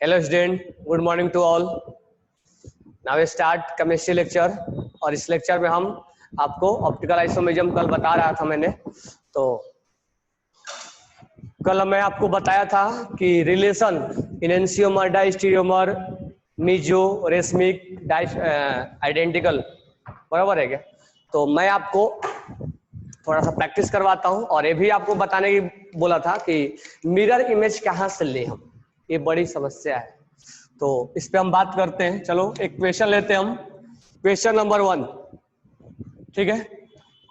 Hello student, good morning to all. Now start chemistry lecture. और इस lecture में हम आपको ऑप्टिकल आइसोमेरिज्म कल बता रहा था मैंने। तो कल मैं आपको बताया था कि relation enantiomer, diastereomer, meso, racemic, identical, बराबर है क्या? तो मैं आपको थोड़ा सा प्रैक्टिस करवाता हूं और ये भी आपको बताने की बोला था कि मिरर इमेज कहाँ से ले हम, ये बड़ी समस्या है। तो इस पे हम बात करते हैं। चलो एक क्वेश्चन लेते हैं हम। क्वेश्चन नंबर 1, ठीक है।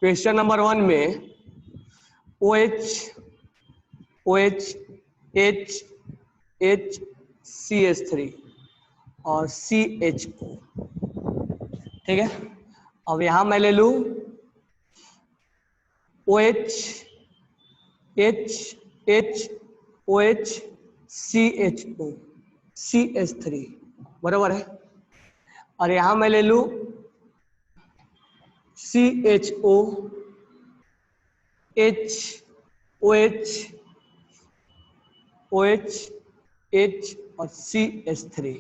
क्वेश्चन नंबर 1 में OH HCH3 और CHO, ठीक है। अब यहां मैं ले लू OH CHO CH3, बराबर है। और यहां मैं ले लू CHO OH H और CH3।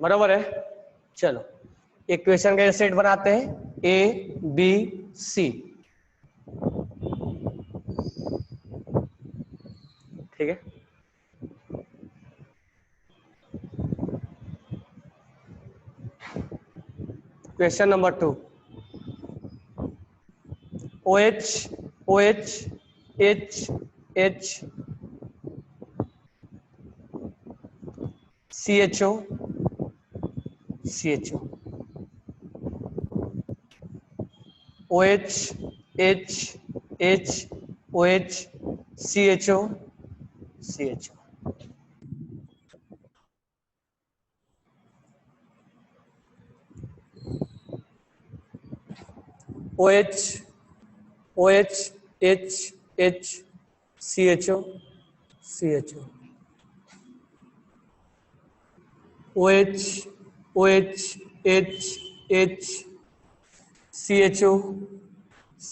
बराबर है। चलो एक क्वेश्चन का सेट बनाते हैं, ABC, ठीक है। Question number 2, OH HH CHO OH CHO OH CHO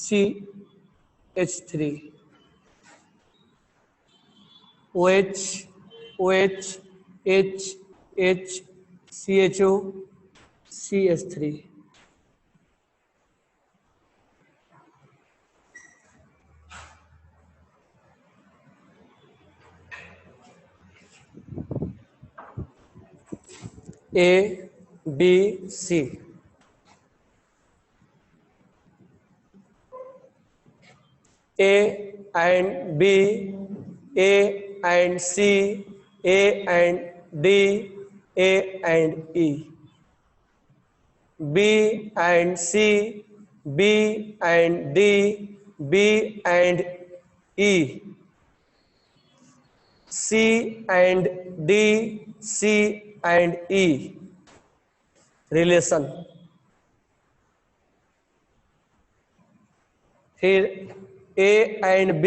CH3 CHO CH3। ABC, A and B, A and C, A and D, A and E, B and C, B and D, B and E, C and D, C and E। Relation. फिर A and B,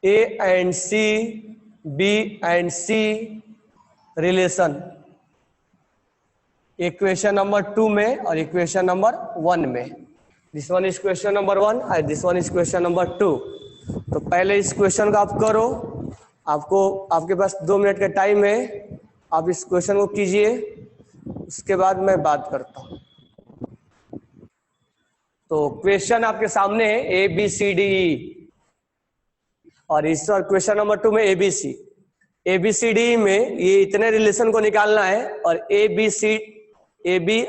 A and C, B and C, relation. Equation number 2 में और equation number 1 में। This one is question number 1 और this one is question number 2। तो पहले इस question को आप करो। आपके पास 2 मिनट का टाइम है, आप इस क्वेश्चन को कीजिए, उसके बाद मैं बात करता हूं। तो क्वेश्चन आपके सामने है ABCDE और इस क्वेश्चन नंबर 2 में ABC। ABCDE में ये इतने रिलेशन को निकालना है और AB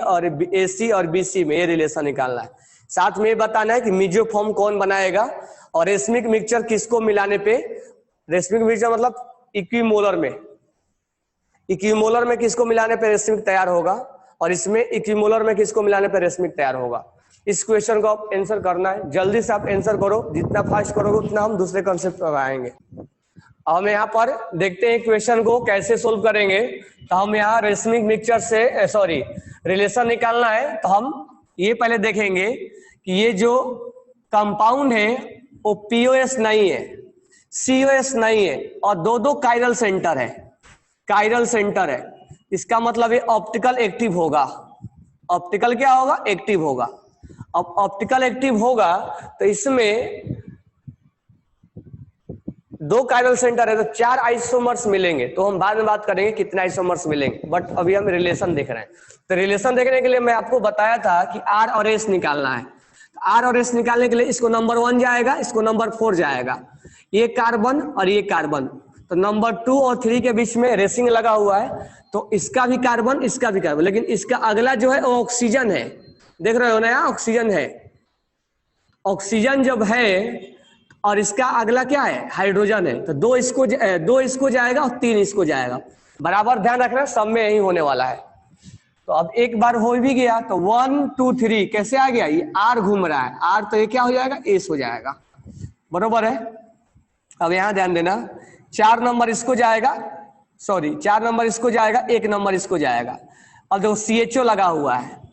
और AC और BC में ये रिलेशन निकालना है। साथ में ये बताना है कि मीजो फॉर्म कौन बनाएगा और रेशमिक मिक्सचर किसको मिलाने पे, रेशमिक मिक्सचर मतलब इक्विमोलर में किसको मिलाने पे रेशमिक तैयार होगा और इसमें इक्विमोलर में किसको मिलाने पे रेशमिक तैयार होगा। इस क्वेश्चन को आप आंसर करना है। जल्दी से आप आंसर करो, जितना फास्ट करोगे उतना हम दूसरे कॉन्सेप्ट पर आएंगे। हम यहाँ पर देखते हैं क्वेश्चन को कैसे सोल्व करेंगे। तो हम यहाँ रेशमिक मिक्सचर से रिलेशन निकालना है। तो हम ये पहले देखेंगे कि ये जो कंपाउंड है वो POS नहीं है, COS नहीं है और दो दो कायरल सेंटर है, कायरल सेंटर है, इसका मतलब ये ऑप्टिकल एक्टिव होगा। ऑप्टिकल क्या होगा? एक्टिव होगा। अब ऑप्टिकल एक्टिव होगा तो इसमें दो कायरल सेंटर है तो 4 आइसोमर्स मिलेंगे, तो हम बाद में बात करेंगे कितने आइसोमर्स मिलेंगे, बट अभी हम रिलेशन देख रहे हैं। तो रिलेशन देखने के लिए मैं आपको बताया था कि R और S निकालना है। R और S निकालने के लिए इसको नंबर 1 जाएगा, इसको नंबर 4 जाएगा, ये कार्बन और ये कार्बन, तो नंबर 2 और 3 के बीच में रेसिंग लगा हुआ है, तो इसका भी कार्बन इसका भी कार्बन, लेकिन इसका अगला जो है वो ऑक्सीजन है। देख रहे हो ना, यहाँ ऑक्सीजन है। ऑक्सीजन जब है और इसका अगला क्या है? हाइड्रोजन है, तो दो इसको जाएगा और 3 इसको जाएगा। बराबर ध्यान रखना, सब में यही होने वाला है। तो अब एक बार हो भी गया तो 1 2 3 कैसे आ गया? ये R घूम रहा है, R तो ये क्या हो जाएगा? S हो जाएगा। बरोबर है। अब यहां ध्यान देना, 4 नंबर इसको जाएगा, सॉरी 4 नंबर इसको जाएगा, 1 नंबर इसको जाएगा। अब देखो CHO लगा हुआ है,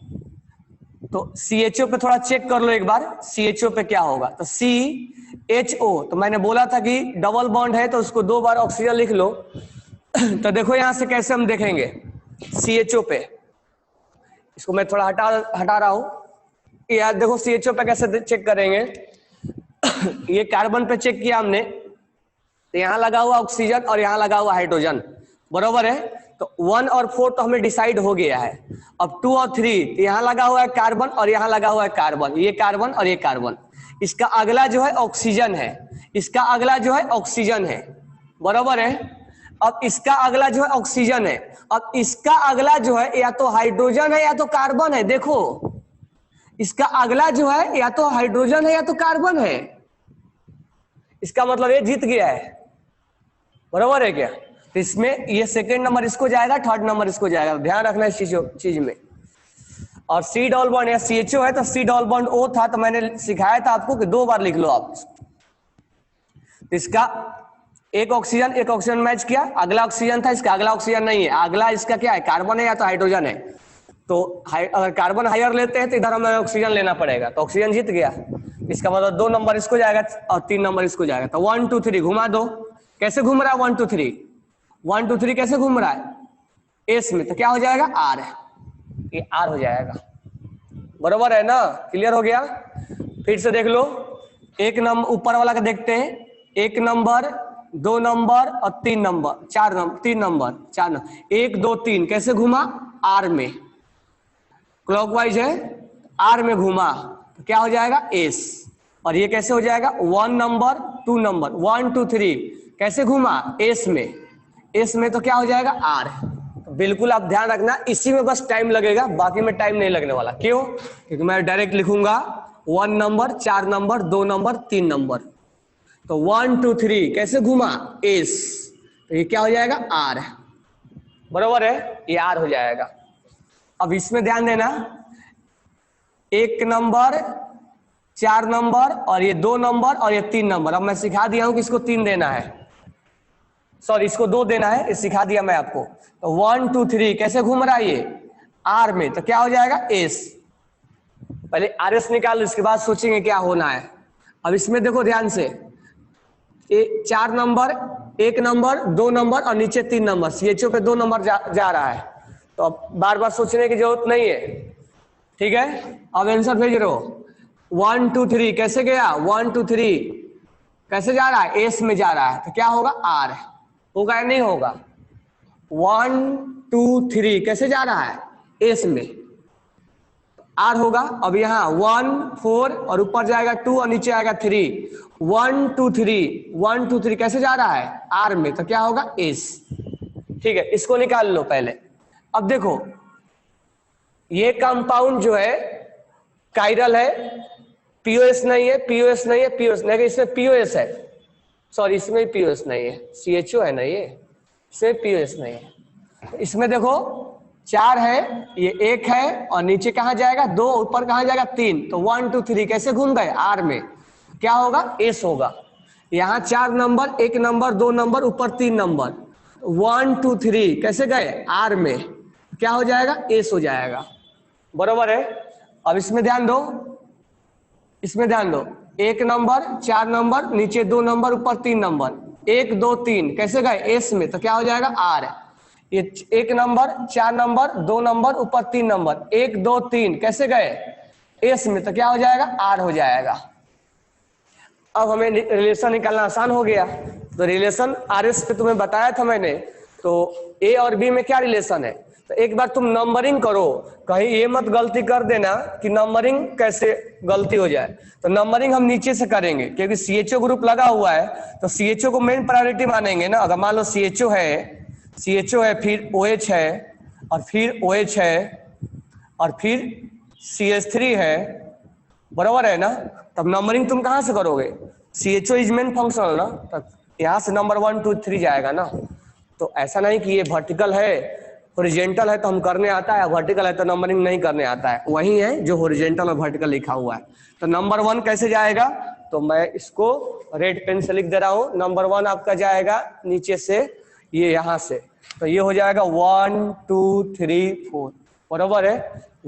तो CHO पे थोड़ा चेक कर लो एक बार, CHO पे क्या होगा? तो CHO, तो मैंने बोला था कि डबल बॉन्ड है तो उसको 2 बार ऑक्सीजन लिख लो। तो देखो यहां से कैसे हम देखेंगे CHO पे, इसको मैं थोड़ा हटा रहा हूं। यार देखो CHO पे कैसे चेक करेंगे। ये कार्बन पे चेक किया हमने, तो यहां लगा हुआ ऑक्सीजन और यहां लगा हुआ हाइड्रोजन, बरोबर है। तो 1 और 4 तो हमें डिसाइड हो गया है। अब 2 और 3, तो यहां लगा हुआ है कार्बन और यहां लगा हुआ है कार्बन, ये कार्बन और ये कार्बन। इसका अगला जो है ऑक्सीजन है, इसका अगला जो है ऑक्सीजन है, बरोबर है। अब इसका अगला जो है ऑक्सीजन है, अब इसका अगला जो है या तो हाइड्रोजन है या तो कार्बन है। देखो इसका अगला जो है या तो हाइड्रोजन है या तो कार्बन है, इसका मतलब ये जीत गया है, बरोबर है क्या? तो इसमें ये सेकंड नंबर इसको जाएगा, थर्ड नंबर इसको जाएगा, ध्यान रखना इस चीज में। और C डबल बॉन्ड या CHO है तो C डबल बॉन्ड O था, तो मैंने सिखाया था आपको कि 2 बार लिख लो आप। इसका एक ऑक्सीजन मैच किया, अगला ऑक्सीजन था, इसका अगला ऑक्सीजन नहीं है, अगला इसका क्या है? कार्बन है या तो हाइड्रोजन है। तो अगर कार्बन हायर लेते हैं तो इधर हमें ऑक्सीजन लेना पड़ेगा, तो ऑक्सीजन जीत गया। इसका मतलब 2 नंबर इसको जाएगा और 3 नंबर इसको जाएगा। तो 1 2 3 घुमा दो, कैसे घूम रहा है 1 2 3? 1 2 3 कैसे घूम रहा है? S में, तो क्या हो जाएगा? R, ये R हो जाएगा, बरोबर है ना? क्लियर हो गया? फिर से देख लो, एक नंबर ऊपर वाला का देखते हैं, 1 नंबर 2 नंबर और 3 नंबर 4 नंबर 3 नंबर 4 नंबर 1 2 3 कैसे घुमा? R में, क्लॉकवाइज है, R में घुमा तो क्या हो जाएगा? S। और ये कैसे हो जाएगा? 1 नंबर 2 नंबर 1 2 3 कैसे घुमा? S में, S में तो क्या हो जाएगा? R। तो बिल्कुल आप ध्यान रखना, इसी में बस टाइम लगेगा, बाकी में टाइम नहीं लगने वाला। क्यों? क्योंकि मैं डायरेक्ट लिखूंगा 1 नंबर 4 नंबर 2 नंबर 3 नंबर। तो 1 2 3 कैसे घुमा? S, तो ये क्या हो जाएगा? R, बरोबर है, ये R हो जाएगा। अब इसमें ध्यान देना, 1 नंबर 4 नंबर और ये 2 नंबर और ये 3 नंबर। अब मैं सिखा दिया हूं कि इसको 3 देना है, सॉरी इसको 2 देना है, ये सिखा दिया मैं आपको। तो 1 2 3 कैसे घूम रहा है? ये R में, तो क्या हो जाएगा? S। पहले RS निकाल लो, इसके बाद सोचेंगे क्या होना है। अब इसमें देखो ध्यान से, 4 नंबर 1 नंबर 2 नंबर और नीचे 3 नंबर, CHO पे 2 नंबर जा रहा है, तो अब बार बार सोचने की जरूरत नहीं है, ठीक है। अब आंसर भेज रहे हो, 1 2 3 कैसे गया? 1 2 3 कैसे जा रहा है? S में जा रहा है, तो क्या होगा? R होगा या नहीं होगा? 1 2 3 कैसे जा रहा है? S में, R होगा। अब यहाँ 1 4 और ऊपर जाएगा 2 और नीचे आएगा 3, 1 2 3 कैसे जा रहा है? R में, तो क्या होगा? S, ठीक है। इसको निकाल लो पहले। अब देखो ये कंपाउंड जो है कायरल है, POS नहीं है, POS नहीं है, POS नहीं है, इसमें POS है, सॉरी इसमें POS नहीं है, CHO है ना, ये इसमें POS नहीं है। इसमें देखो 4 है, ये 1 है और नीचे कहां जाएगा? 2, ऊपर कहां जाएगा? 3, तो 1 2 3 कैसे घूम गए? R में, क्या होगा? S होगा। यहाँ 4 नंबर 1 नंबर 2 नंबर ऊपर 3 नंबर, 1 2 3 कैसे गए? R में, क्या हो जाएगा? S हो जाएगा, बरोबर है। अब इसमें ध्यान दो, इसमें ध्यान दो, एक नंबर, 4 नंबर, नीचे 2 नंबर, ऊपर 3 नंबर, 1 2 3 कैसे गए एस में, तो क्या हो जाएगा आर। ये 1 नंबर, 4 नंबर, 2 नंबर, ऊपर 3 नंबर, 1 2 3 कैसे गए एस में, तो क्या हो जाएगा आर हो जाएगा। अब हमें रिलेशन निकालना आसान हो गया। तो रिलेशन आर एस पे तुम्हें बताया था मैंने। तो ए और बी में क्या रिलेशन है, तो एक बार तुम नंबरिंग करो, कहीं ये मत गलती कर देना कि नंबरिंग कैसे गलती हो जाए। तो नंबरिंग हम नीचे से करेंगे क्योंकि सीएचओ ग्रुप लगा हुआ है, तो सीएचओ को मेन प्रायोरिटी मानेंगे ना। अगर मान लो सीएचओ है फिर ओएच है और फिर ओएच है और फिर CH3 है, बराबर है ना। तब नंबरिंग तुम कहां से करोगे, सीएचओ इज मेन फंक्शनल ना, तब यहां से नंबर 1 2 3 जाएगा ना। तो ऐसा नहीं कि ये वर्टिकल है, हॉरिजॉन्टल है तो हम करने आता है, वर्टिकल है तो नंबरिंग नहीं करने आता है, वही है जो हॉरिजॉन्टल और वर्टिकल लिखा हुआ है। तो नंबर 1 कैसे जाएगा, तो मैं इसको रेड पेन से लिख दे रहा हूं। नंबर 1 आपका जाएगा नीचे से, ये यहां से, तो ये हो जाएगा 1 2 3 4, बराबर है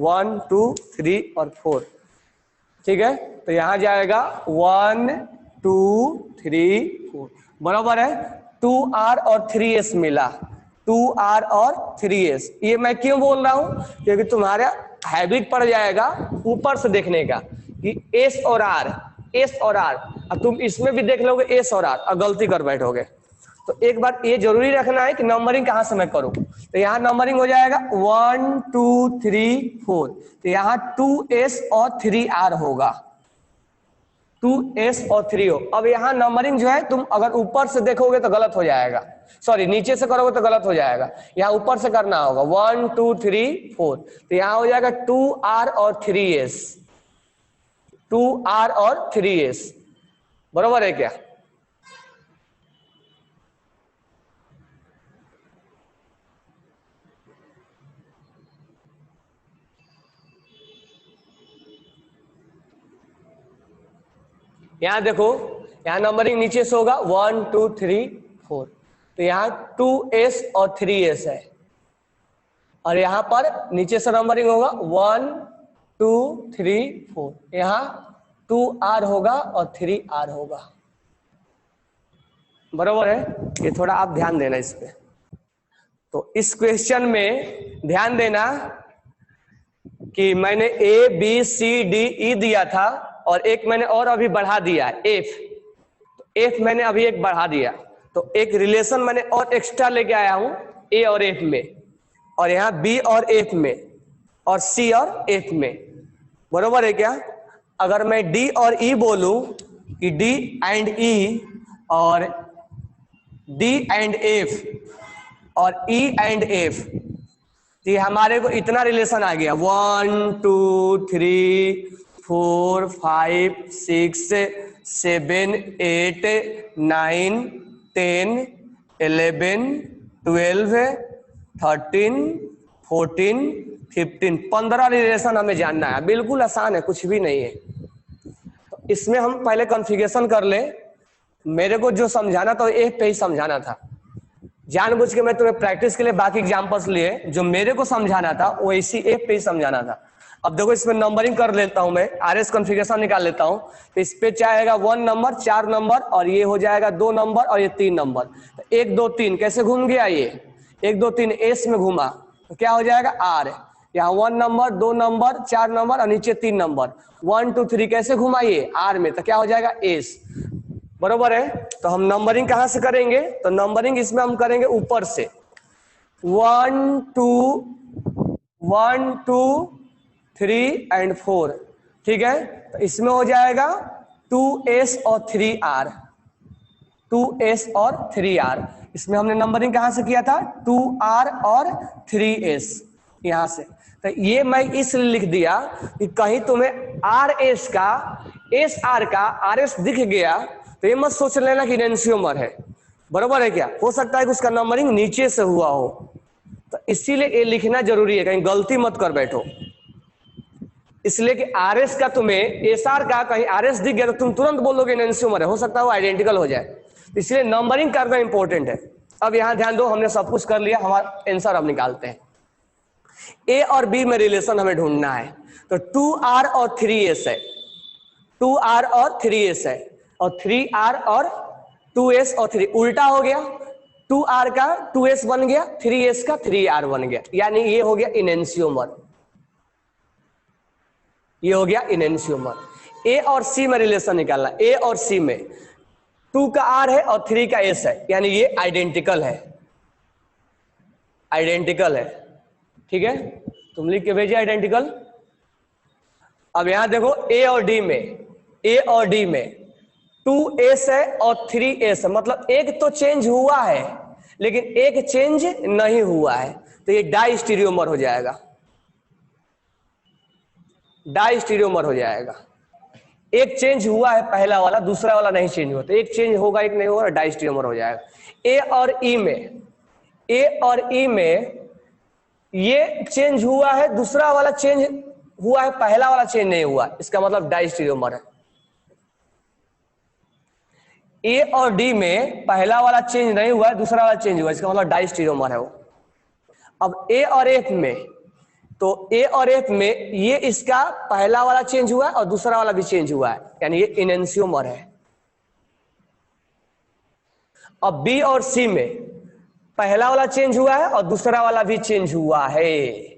1 2 3 और 4, ठीक है। तो यहां जाएगा 1 2 3 4, बराबर है 2R और 3S मिला, 2R और 3S। ये मैं क्यों बोल रहा हूं, क्योंकि तुम्हारा हैबिट पड़ जाएगा ऊपर से देखने का कि S और R, S और R, और तुम इसमें भी देख लोगे S और R और गलती कर बैठोगे। तो एक बार ये जरूरी रखना है कि नंबरिंग कहां से मैं करूं। तो यहाँ नंबरिंग हो जाएगा 1 2 3 4, तो यहाँ 2S और 3R होगा, 2S और 3 हो। अब यहाँ नंबरिंग जो है तुम अगर ऊपर से देखोगे तो गलत हो जाएगा, सॉरी नीचे से करोगे तो गलत हो जाएगा, यहाँ ऊपर से करना होगा 1 2 3 4। तो यहाँ हो जाएगा 2R और 3S, 2R और 3S, बराबर है क्या। यहां देखो, यहां नंबरिंग नीचे से होगा 1 2 3 4, तो यहां 2S और 3S है, और यहां पर नीचे से नंबरिंग होगा 1 2 3 4, यहां 2R होगा और 3R होगा, बराबर है। ये थोड़ा आप ध्यान देना इस पे। तो इस क्वेश्चन में ध्यान देना कि मैंने ABCDE दिया था और एक मैंने और अभी बढ़ा दिया F, तो F मैंने अभी एक बढ़ा दिया, तो एक रिलेशन मैंने और एक्स्ट्रा लेके आया हूं A और F में, और यहाँ B और F में, और C और F में, बरोबर है क्या। अगर मैं D और E बोलूं कि D एंड E और D एंड F और E एंड F, तो ये हमारे को इतना रिलेशन आ गया 1 2 3 4 5 6 7 8 9 10 11 12 13 14 15, 15 रिलेशन हमें जानना है। बिल्कुल आसान है, कुछ भी नहीं है। तो इसमें हम पहले कॉन्फ़िगरेशन कर ले। मेरे को जो समझाना था एक पे ही समझाना था, जानबूझ के मैं तुम्हें प्रैक्टिस के लिए बाकी एग्जांपल्स लिए, जो मेरे को समझाना था वो इसी एक पे ही समझाना था। अब देखो इसमें नंबरिंग कर लेता हूं मैं, आरएस कॉन्फ़िगरेशन निकाल लेता हूं। तो इस पे चाहेगा 1 नंबर, 4 नंबर, और ये हो जाएगा 2 नंबर और ये 3 नंबर। तो 1 2 3 कैसे घूम गया, ये 1 2 3 एस में घूमा, तो क्या हो जाएगा आर। यहाँ 1 नंबर, 2 नंबर, 4 नंबर और नीचे 3 नंबर, 1 2 3 कैसे घुमा ये आर में, तो क्या हो जाएगा एस, बरोबर है। तो हम नंबरिंग कहां से करेंगे, तो नंबरिंग इसमें हम करेंगे ऊपर से 1 2 1 2 3 एंड 4, ठीक है। तो इसमें हो जाएगा 2S और 3R, 2S और 3R। इसमें हमने नंबरिंग कहां से किया था 2R और 3S यहां से। तो ये मैं इसलिए लिख दिया कि कहीं तुम्हें RS का SR का RS दिख गया तो ये मत सोच लेना कि एनेंशियोमर है, बरोबर है क्या। हो सकता है कि उसका नंबरिंग नीचे से हुआ हो, तो इसीलिए ये लिखना जरूरी है, कहीं गलती मत कर बैठो। इसलिए कि RS का तुम्हें SR का कहीं RS दिख गया तो तुम तुरंत बोलोगे एनेंशियोमर है, हो सकता है वो आइडेंटिकल हो जाए। इसलिए नंबरिंग करना इंपॉर्टेंट है। अब यहां ध्यान दो, हमने सब कुछ कर लिया, हमारा आंसर अब निकालते हैं। A और B में रिलेशन हमें ढूंढना है, तो 2R और 3S है, 2R और 3S है, और 3R और 2S और 3 उल्टा हो गया, 2R का 2S बन गया, 3S का 3R बन गया, यानी ये हो गया इनेंशियोमर, ये हो गया इनेंशियोमर। ए और सी में रिलेशन निकालना, ए और सी में 2 का R है और 3 का S है, यानी ये आइडेंटिकल है, आइडेंटिकल है, ठीक है, तुम लिख के भेजिए आइडेंटिकल। अब यहां देखो ए और डी में, ए और डी में 2S है और 3S है, मतलब एक तो चेंज हुआ है लेकिन एक चेंज नहीं हुआ है, तो ये डाइस्टीरियोमर हो जाएगा, डाइस्टीरियोमर हो जाएगा। एक चेंज हुआ है पहला वाला, दूसरा वाला नहीं चेंज हुआ, तो एक चेंज होगा एक नहीं होगा, डाइस्टीरियोमर हो जाएगा। ए और ई में, ए और ई में ये चेंज हुआ है, दूसरा वाला चेंज हुआ है, पहला वाला चेंज नहीं हुआ, इसका मतलब डाइस्टीरियोमर है। ए और डी में पहला वाला चेंज नहीं हुआ है, दूसरा वाला चेंज हुआ है, इसका मतलब डाइस्टीरियोमर है वो। अब ए और एफ में, तो ए और एफ में ये इसका पहला वाला चेंज हुआ है और दूसरा वाला भी चेंज हुआ है, यानी ये इनेंशियोमर है। अब बी और सी में पहला वाला चेंज हुआ है और दूसरा वाला भी चेंज हुआ है,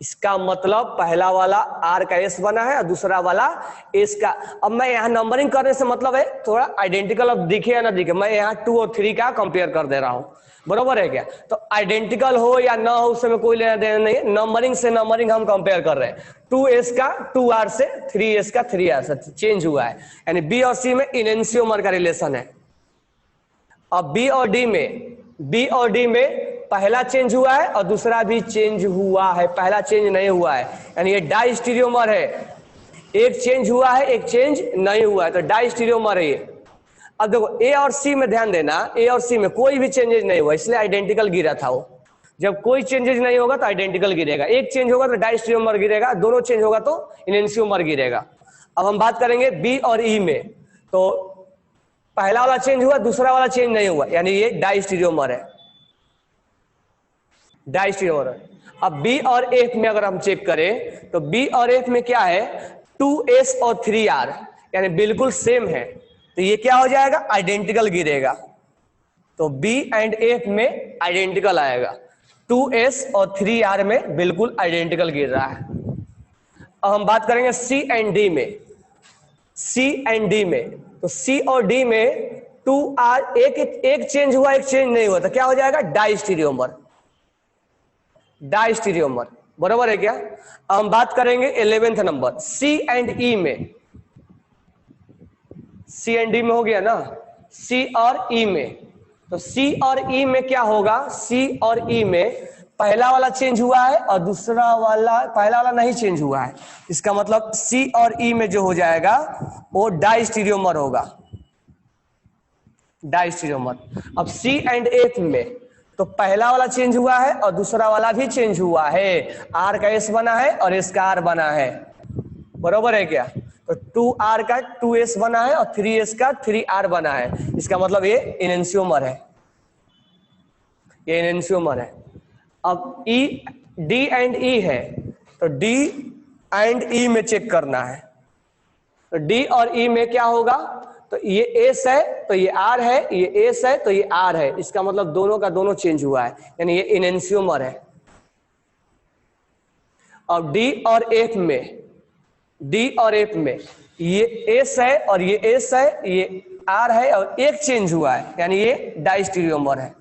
इसका मतलब पहला वाला आर का एस बना है और दूसरा वाला एस का। अब मैं यहाँ नंबरिंग करने से मतलब है थोड़ा आइडेंटिकल, अब दिखे या ना दिखे, मैं यहाँ 2 और 3 का कंपेयर कर दे रहा हूं, बरोबर है क्या। तो आइडेंटिकल हो या ना हो उसमें कोई लेना देना नहीं है, नंबरिंग से नंबरिंग हम कंपेयर कर रहे हैं। 2S का 2R से, 3S का 3R से चेंज हुआ है, यानी बी और सी में इनेंशियोमर का रिलेशन है। अब बी और डी में, बी और डी में पहला चेंज हुआ है और दूसरा भी चेंज हुआ है, पहला चेंज नहीं हुआ है, यानी ये डाइस्टीरियोमर है। एक चेंज हुआ है एक चेंज नहीं हुआ है, तो डाइस्टीरियोमर है ये। अब देखो ए और सी में ध्यान देना, ए और सी में कोई भी चेंजेज नहीं हुआ, इसलिए आइडेंटिकल गिरा था वो। जब कोई चेंजेज नहीं होगा तो आइडेंटिकल गिरेगा, एक चेंज होगा तो डाइस्टीरियोमर गिरेगा, दोनों चेंज होगा तो इनेंशियोमर गिरेगा। अब हम बात करेंगे बी और ई में, तो पहला वाला चेंज हुआ दूसरा वाला चेंज नहीं हुआ, यानी ये डाइस्टीरियोमर है, डाइस्टीरियोमर है। अब बी और एफ में अगर हम चेक करें तो बी और एफ में क्या है, 2S और 3R, यानी बिल्कुल सेम है, तो ये क्या हो जाएगा, आइडेंटिकल गिरेगा। तो बी एंड एफ में आइडेंटिकल आएगा, 2S और 3R में बिल्कुल आइडेंटिकल गिर रहा है। अब हम बात करेंगे सी एंड डी में, सी एंड डी में, तो सी और डी में 2R एक चेंज हुआ एक चेंज नहीं हुआ, तो क्या हो जाएगा, डाइस्टीरियोमर, डाइस्टीरियोमर, बराबर है क्या। अब हम बात करेंगे 11वां नंबर सी एंड ई में, सी एंड डी में हो गया ना, सी और ई में, तो सी और ई में क्या होगा, सी और ई में पहला वाला चेंज हुआ है और दूसरा वाला, पहला वाला नहीं चेंज हुआ है, इसका मतलब सी और ई में जो हो जाएगा वो डाइस्टीरियोमर होगा, डाइस्टीरियोमर। अब सी एंड एफ में तो पहला वाला चेंज हुआ है और दूसरा वाला भी चेंज हुआ है, आर का एस बना है और एस का आर बना है, बरोबर है क्या। तो 2R का 2S बना है और 3S का 3R बना है, इसका मतलब ये इनेंशियोमर है, ये इनेंशियोमर है। अब E, D एंड E है, तो D एंड E में चेक करना है, तो D और E में क्या होगा, तो ये S है तो ये R है, ये S है तो ये R है, इसका मतलब दोनों का दोनों चेंज हुआ है, यानी ये इनेंशियोमर है। अब D और F में, D और F में ये S है और ये S है, ये R है और एक चेंज हुआ है, यानी ये डाइस्टीरियोमर है।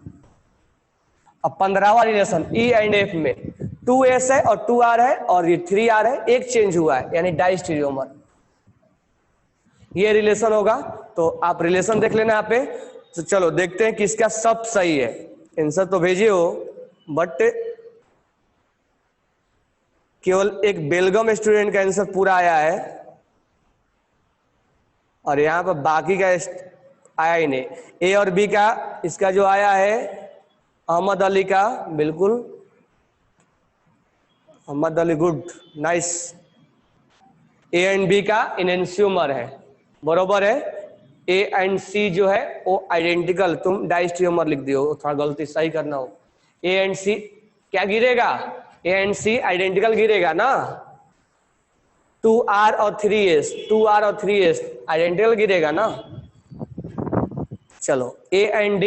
अब 15वां रिलेशन E एंड F में 2S है और 2R है और ये 3R है, एक चेंज हुआ है, यानी डाइस्टीरियोमर, ये रिलेशन होगा। तो आप रिलेशन देख लेना यहाँ पे। तो चलो देखते हैं कि इसका सब सही है, आंसर तो भेजे हो बट केवल एक बेलगम स्टूडेंट का आंसर पूरा आया है और यहाँ पर बाकी का आया ही नहीं। ए और बी का इसका जो आया है अहमद अली का, बिल्कुल Ahmad Ali, good, nice. A and B का इनेंशियोमर है, बरोबर है। ए एंड सी जो है वो आइडेंटिकल, तुम डाइस्टीरियोमर लिख दियो, थोड़ा गलती सही करना हो। ए एंड सी क्या गिरेगा, ए एंड सी आइडेंटिकल गिरेगा ना, 2R और 3S, 2R और 3S आइडेंटिकल गिरेगा ना। चलो ए एंड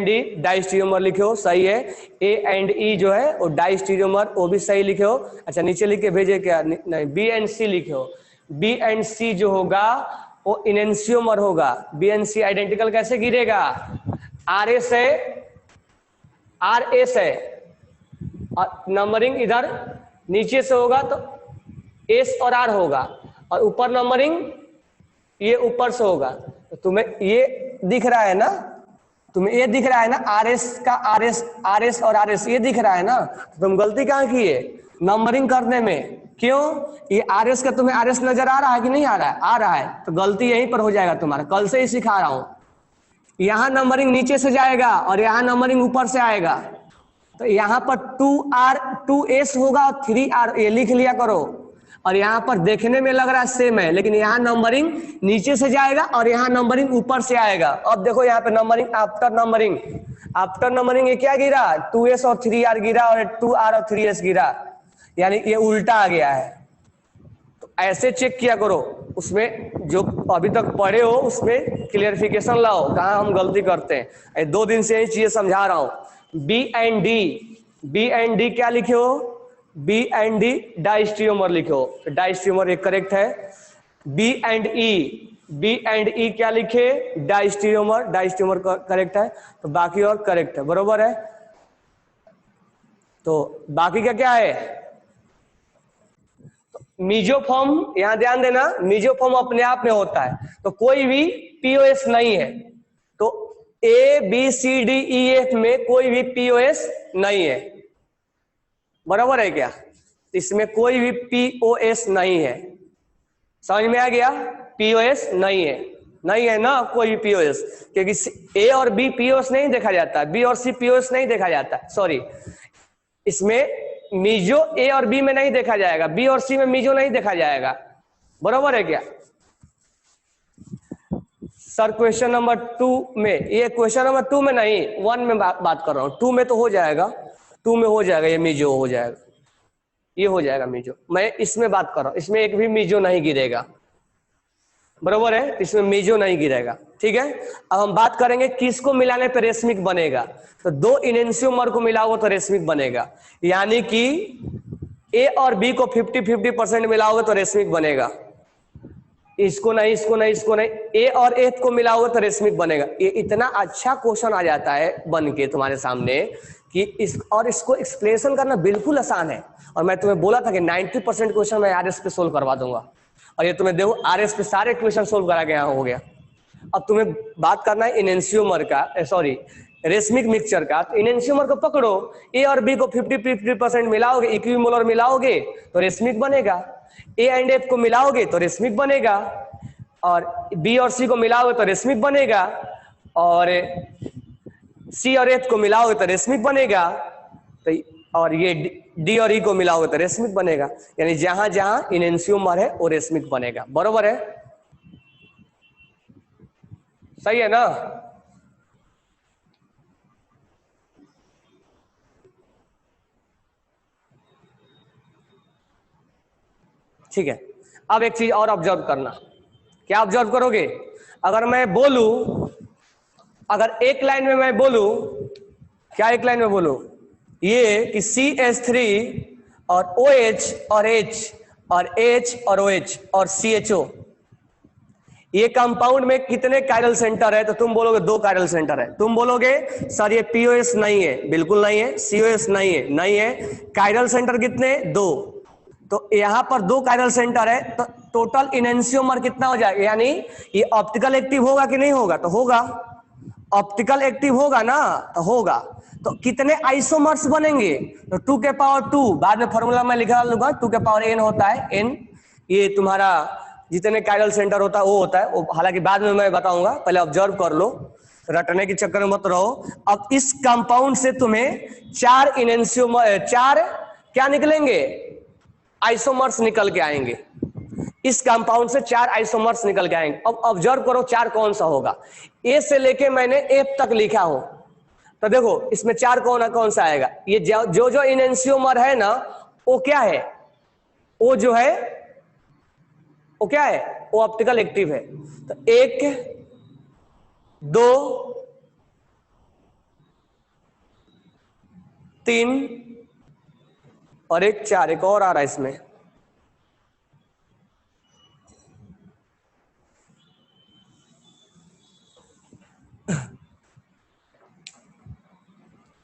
डी डाइस्टीरियोमर लिखो, सही है। ए एंड ई जो है वो डाइस्टीरियोमर, वो भी सही लिखो। अच्छा नीचे लिख के भेजे क्या, नहीं बी एंड सी लिखो। बी एंड सी जो होगा वो इनेंशियोमर होगा। बी एंड सी आइडेंटिकल कैसे गिरेगा, आर एस है, आर एस है और नंबरिंग इधर नीचे से होगा तो एस और आर होगा, और ऊपर नंबरिंग ये ऊपर से होगा। तो तुम्हें ये दिख रहा है ना, तुम्हें ये दिख रहा है ना, आर एस का आर एस और आर एस ये दिख रहा है ना। तो तुम गलती कहाँ की है नंबरिंग करने में, क्यों, ये आर एस का तुम्हें आर एस नजर आ रहा है कि नहीं आ रहा है, आ रहा है, तो गलती यहीं पर हो जाएगा तुम्हारा। कल से ही सिखा रहा हूं, यहां नंबरिंग नीचे से जाएगा और यहां नंबरिंग ऊपर से आएगा। तो यहां पर 2R 2S होगा और 3R, ये लिख लिया करो। और यहाँ पर देखने में लग रहा है सेम है, लेकिन यहाँ नंबरिंग नीचे से जाएगा और यहाँ नंबरिंग ऊपर से आएगा। अब देखो यहाँ पे numbering after numbering, after numbering ये क्या गिरा, 2S और 3R गिरा और 2R और 3S गिरा, यानी ये उल्टा आ गया है। तो ऐसे चेक किया करो, उसमें जो अभी तक पढ़े हो उसमें क्लियरिफिकेशन लाओ कहाँ हम गलती करते हैं। 2 दिन से यही चीजें समझा रहा हूँ। बी एंड डी क्या लिखे हो, बी एंड डी डाइस्टीरियोमर लिखो, डाइस्टीरियोमर एक करेक्ट है। बी एंड ई क्या लिखे, डाइस्टीरियोमर, डाइस्टीरियोमर करेक्ट है। तो बाकी और करेक्ट है, बरोबर है। तो बाकी का क्या है, तो मीजोफॉर्म, यहां ध्यान देना, मीजोफॉर्म अपने आप में होता है, तो कोई भी पीओएस नहीं है। तो A B C D E F में कोई भी पीओएस नहीं है, बराबर है क्या, इसमें कोई भी पीओएस नहीं है। समझ में आ गया, पीओएस नहीं है ना कोई भी पीओएस, क्योंकि ए और बी पीओएस नहीं देखा जाता, बी और सी पीओएस नहीं देखा जाता, सॉरी, इसमें मीजो ए और बी में नहीं देखा जाएगा, बी और सी में मीजो नहीं देखा जाएगा, बराबर है क्या। सर क्वेश्चन नंबर 2 में, ये क्वेश्चन नंबर 2 में नहीं 1 में बात कर रहा हूं, 2 में तो हो जाएगा, 2 में हो जाएगा, ये मीजो हो जाएगा, ये हो जाएगा मीजो। मैं इसमें बात कर रहा हूं, इसमें एक भी मीजो नहीं गिरेगा, बरोबर है, इसमें मीजो नहीं गिरेगा, ठीक है। अब हम बात करेंगे किसको मिलाने पर रेशमिक बनेगा, तो 2 इनेंशियोमर को मिलाओगे तो रेशमिक बनेगा, यानी कि ए और बी को 50-50% मिलाओगे तो रेशमिक बनेगा, इसको नहीं इसको नहीं इसको नहीं, ए और एफ को मिलाओगे तो रेशमिक बनेगा। ये इतना अच्छा क्वेश्चन आ जाता है बन के तुम्हारे सामने कि इसको एक्सप्लेनेशन करना बिल्कुल आसान है। और मैं तुम्हें बोला था कि 90% क्वेश्चन मैं आरएस पे सोल्व करवा दूंगा, और ये तुम्हें देखो आरएस पे सारे क्वेश्चन सोल्व करा के यहाँ हो गया। अब तुम्हें बात करना है इनेंशियोमर का, सॉरी रेशमिक मिक्सचर का। तो इनेंशियोमर को पकड़ो, ए और बी को 50-50% मिलाओगे, इक्विमोलर मिलाओगे तो रेशमिक बनेगा, ए एंड एफ को मिलाओगे तो रेशमिक बनेगा, और बी और सी को मिलाओगे तो रेशमिक बनेगा, और सी और एफ को मिलाओगे तो रेशमिक बनेगा, तो और ये डी और ई को मिलाओगे तो रेशमिक बनेगा। यानी जहां जहां इनेंशियोमर है वो रेशमिक बनेगा, बरोबर है, सही है ना। ठीक है, अब एक चीज और ऑब्जर्व करना, क्या ऑब्जर्व करोगे, अगर मैं बोलूं, अगर एक लाइन में मैं बोलूं, क्या एक लाइन में बोलूं, ये कि CH3 और OH और H और H और OH और CHO, ये कंपाउंड में कितने कायरल सेंटर है, तो तुम बोलोगे 2 कायरल सेंटर है। तुम बोलोगे सर ये POS नहीं है, बिल्कुल नहीं है, COS नहीं है, नहीं है, कायरल सेंटर कितने, 2, तो यहां पर 2 कायरल सेंटर है, तो टोटल इनेंशियोमर कितना हो जाएगा, यानी ये ऑप्टिकल एक्टिव होगा कि नहीं होगा, तो होगा, ऑप्टिकल एक्टिव होगा ना, तो होगा। तो कितने आइसोमर्स बनेंगे, तो 2 के पावर 2, बाद में फॉर्मूला में लिखा लूंगा, 2 के पावर n होता है, n ये तुम्हारा जितने कायरल सेंटर होता है वो होता है, वो हालांकि बाद में मैं बताऊंगा, पहले ऑब्जर्व कर लो, रटने के चक्कर में मत रहो। अब इस कंपाउंड से तुम्हें 4 इनेंशियोमर, 4 क्या निकलेंगे, आइसोमर्स निकल के आएंगे, इस कंपाउंड से 4 आइसोमर्स निकल के आएंगे। अब ऑब्जर्व करो 4 कौन सा होगा, ए से लेके मैंने एफ तक लिखा हो, तो देखो इसमें 4 कौन सा आएगा, ये जो इनेंशियोमर है ना, वो क्या है, वो जो है वो क्या है, वो ऑप्टिकल एक्टिव है। तो 1 2 3 और 1 4, एक और आ रहा है इसमें।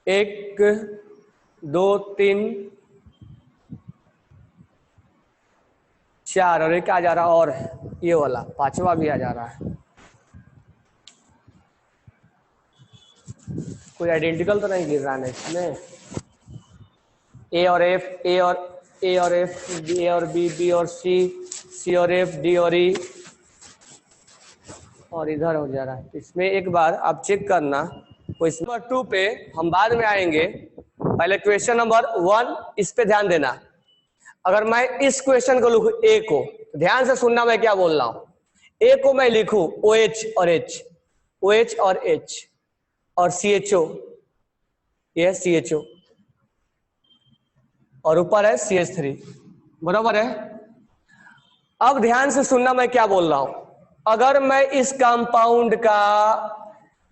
एक 2 3 4 और एक आ जा रहा, और ये वाला 5वां भी आ जा रहा है। कोई आइडेंटिकल तो नहीं गिर रहा है इसमें। ए और एफ, ए और एफ, बी और बी, बी और सी और एफ, डी और ई, और इधर हो जा रहा है। इसमें एक बार आप चेक करना, क्वेश्चन नंबर 2 पे हम बाद में आएंगे, पहले क्वेश्चन नंबर 1 इस पे ध्यान देना। अगर मैं इस क्वेश्चन को लिखूं ए को, ध्यान से सुनना मैं क्या बोल रहा हूं। ए को मैं लिखूं OH और H, OH और H और CHO, ये CHO और ऊपर है CH3, बराबर है। अब ध्यान से सुनना मैं क्या बोल रहा हूं। अगर मैं इस कंपाउंड का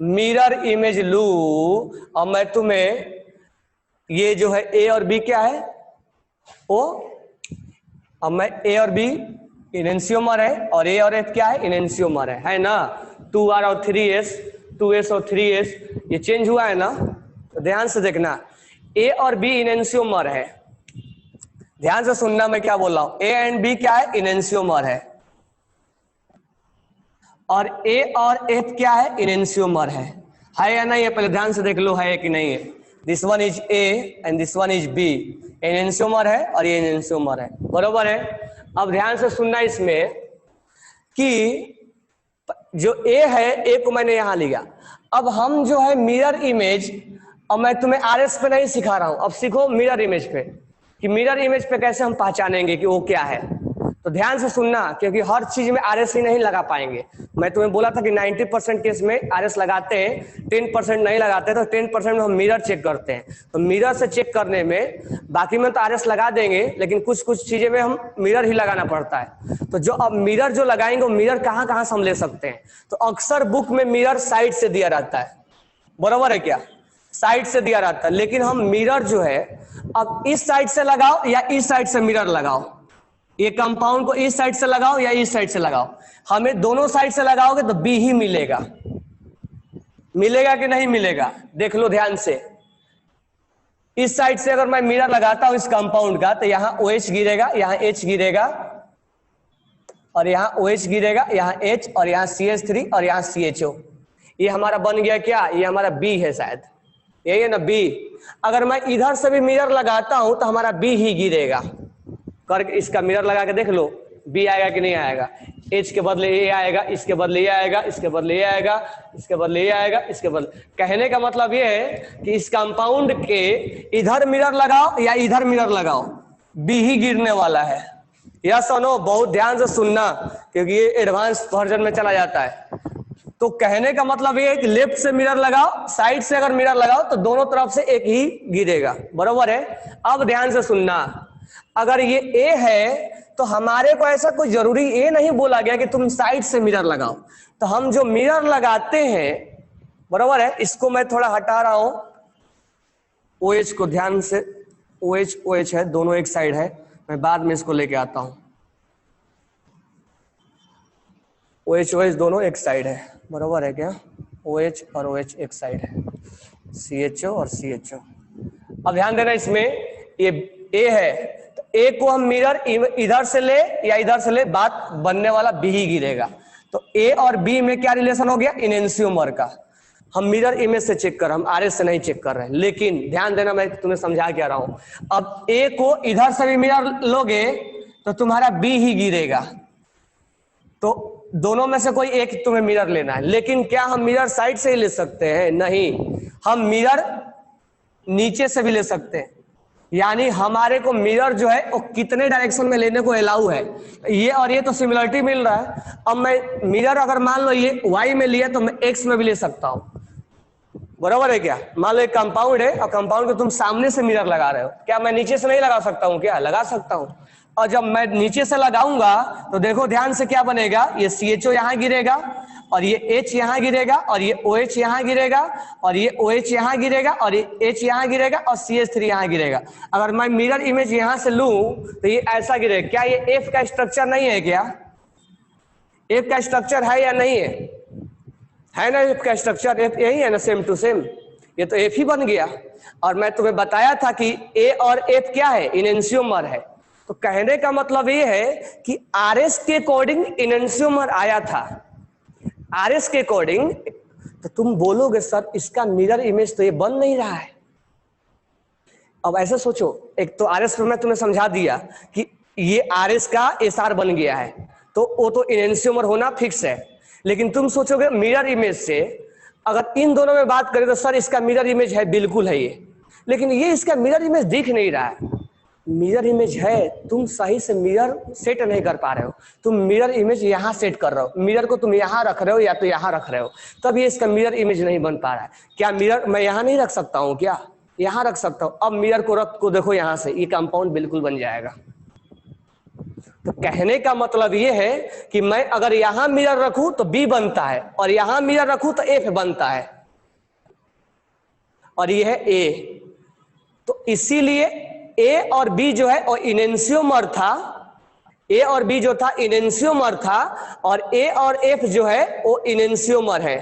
मिरर इमेज लूं और मैं तुम्हें, ये जो है ए और बी क्या है वो, अब मैं ए और बी इनेंशियोमर है और ए और एफ क्या है, इनेंशियोमर है ना। 2R और 3S, 2S और 3S ये चेंज हुआ है ना। तो ध्यान से देखना, ए और बी इनेंशियोमर है। ध्यान से सुनना मैं क्या बोल रहा हूं। ए एंड बी क्या है, इनेंशियोमर है, और ए और एफ क्या है, इनेंशियोमर है या नहीं है, पहले ध्यान से देख लो है कि नहीं है। This one is A and this one is B, इनेंशियोमर है और ये इनेंशियोमर है, बरोबर है। अब ध्यान से सुनना इसमें कि जो ए है, ए को मैंने यहां लिया। अब हम जो है मिरर इमेज, अब मैं तुम्हें आरएस पे नहीं सिखा रहा हूं, अब सीखो मिरर इमेज पे, कि मिरर इमेज पे कैसे हम पहचानेंगे कि वो क्या है। तो ध्यान से सुनना, क्योंकि हर चीज में आरएस ही नहीं लगा पाएंगे। मैं तुम्हें बोला था कि 90% केस में आरएस लगाते हैं, 10% नहीं लगाते। तो 10% में हम मिरर चेक करते हैं। तो मिरर से चेक करने में, बाकी में तो आरएस लगा देंगे, लेकिन कुछ कुछ चीजें में हम मिरर ही लगाना पड़ता है। तो जो अब मिरर जो लगाएंगे, वो मिरर कहाँ कहाँ से हम ले सकते हैं। तो अक्सर बुक में मिरर साइड से दिया रहता है, बराबर है क्या, साइड से दिया रहता है। लेकिन हम मिरर जो है, अब इस साइड से लगाओ या इस साइड से मिरर लगाओ, ये कंपाउंड को इस साइड से लगाओ या इस साइड से लगाओ, हमें दोनों साइड से लगाओगे तो बी ही मिलेगा। मिलेगा कि नहीं मिलेगा, देख लो ध्यान से। इस साइड से अगर मैं मिरर लगाता हूं इस कंपाउंड का, तो यहां OH गिरेगा, यहां H गिरेगा, और यहां OH गिरेगा, यहां H, और यहां CH3 और यहां CHO। ये हमारा बन गया क्या, ये हमारा B है शायद, यही है ना B। अगर मैं इधर से भी मिरर लगाता हूं तो हमारा B ही गिरेगा। करके इसका मिरर लगा के देख लो, बी आएगा कि नहीं आएगा। एच के बदले ए आएगा, इसके बदले ये आएगा, इसके बदले ये आएगा, इसके बदले ये आएगा, इसके बदले। कहने का मतलब ये है कि इस कंपाउंड के इधर मिरर लगाओ या इधर मिरर लगाओ, बी ही गिरने वाला है। या सुनो, बहुत ध्यान से सुनना, क्योंकि ये एडवांस वर्जन में चला जाता है। तो कहने का मतलब ये है कि लेफ्ट से मिरर लगाओ, साइड से अगर मिरर लगाओ तो दोनों तरफ से एक ही गिरेगा, बरोबर है। अब ध्यान से सुनना, अगर ये ए है तो हमारे को ऐसा कोई जरूरी ए नहीं बोला गया कि तुम साइड से मिरर लगाओ। तो हम जो मिरर लगाते हैं, बराबर है, इसको मैं थोड़ा हटा रहा हूं, OH को ध्यान से, OH OH है, दोनों एक साइड है, मैं बाद में इसको लेके आता हूं। OH OH दोनों एक साइड है, बराबर है क्या, OH और OH एक साइड है, CHO और CHO। अब ध्यान देना, इसमें ये ए है, तो ए को हम मिरर इधर से ले या इधर से ले, बात बनने वाला बी ही गिरेगा। तो ए और बी में क्या रिलेशन हो गया, इनेंशियोमर का। हम मिरर इमेज से चेक कर, हम आरएस से नहीं चेक कर रहे हैं। लेकिन ध्यान देना, मैं तुम्हें समझा क्या रहा हूं। अब ए को इधर से भी मिरर लोगे तो तुम्हारा बी ही गिरेगा। तो दोनों में से कोई एक तुम्हें मिरर लेना है। लेकिन क्या हम मिरर साइड से ही ले सकते हैं, नहीं, हम मिरर नीचे से भी ले सकते हैं। यानी हमारे को मिरर जो है वो कितने डायरेक्शन में लेने को अलाउ है, ये और ये तो सिमिलरिटी मिल रहा है। अब मैं मिरर अगर मान लो ये वाई में लिया तो मैं एक्स में भी ले सकता हूं, बराबर है क्या। मान लो एक कंपाउंड है और कंपाउंड को तुम सामने से मिरर लगा रहे हो, क्या मैं नीचे से नहीं लगा सकता हूं, क्या लगा सकता हूं। और जब मैं नीचे से लगाऊंगा तो देखो ध्यान से क्या बनेगा, ये CHO यहां गिरेगा और ये H यहां गिरेगा और ये OH यहां गिरेगा और ये OH यहां गिरेगा और ये H यहां गिरेगा और CH3 यहां गिरेगा। अगर मैं मिरर इमेज यहां से लूं तो ये ऐसा गिरेगा। क्या ये F का स्ट्रक्चर नहीं है? क्या F का स्ट्रक्चर है या नहीं है ना? F का स्ट्रक्चर F यही है ना, सेम टू सेम। ये तो F ही बन गया। और मैं तुम्हें बताया था कि A और F क्या है, इनेंशियोमर है। तो कहने का मतलब ये है कि RS के अकॉर्डिंग इनेंशियोमर आया था, RS के अकॉर्डिंग। तो तुम बोलोगे सर इसका मिरर इमेज तो ये बन नहीं रहा है। अब ऐसे सोचो, एक तो RS पे मैं तुम्हें समझा दिया कि ये RS का SR बन गया है, तो वो तो इनेंशियोमर होना फिक्स है। लेकिन तुम सोचोगे मिरर इमेज से, अगर इन दोनों में बात करें तो सर इसका मिरर इमेज है, बिल्कुल है ये, लेकिन ये इसका मिरर इमेज दिख नहीं रहा है। मिरर इमेज है, तुम सही से मिरर सेट नहीं कर पा रहे हो। तुम मिरर इमेज यहां सेट कर रहे हो, मिरर को तुम यहां रख रहे हो या तो यहां रख रहे हो, तब ये इसका मिरर इमेज नहीं बन पा रहा है। क्या मिरर मैं यहां नहीं रख सकता हूं? क्या यहां रख सकता हूं? अब मिरर को रख को देखो यहां से, ये कंपाउंड बिल्कुल बन जाएगा। तो कहने का मतलब ये है कि मैं अगर यहां मिरर रखूं तो B बनता है और यहां मिरर रखूं तो F बनता है, और ये है A। तो इसीलिए A और B जो है वो इनेंशियोमर था, A और B जो था इनेंशियोमर था, और A और F जो है वो इनेंशियोमर है।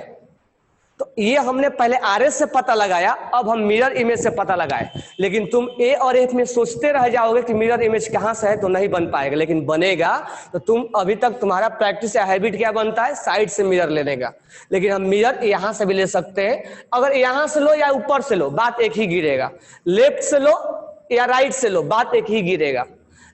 तो ये हमने पहले RS से पता लगाया, अब हम मिरर इमेज से पता लगाए। लेकिन तुम A और F में सोचते रह जाओगे कि मिरर इमेज कहां से है, तो नहीं बन पाएगा। लेकिन बनेगा तो तुम अभी तक तुम्हारा प्रैक्टिस या हैबिट क्या बनता है, साइड से मिरर लेने का। लेकिन हम मिरर यहां से भी ले सकते हैं, अगर यहां से लो या ऊपर से लो बात एक ही गिरेगा, लेफ्ट से लो या राइट से लो बात एक ही गिरेगा,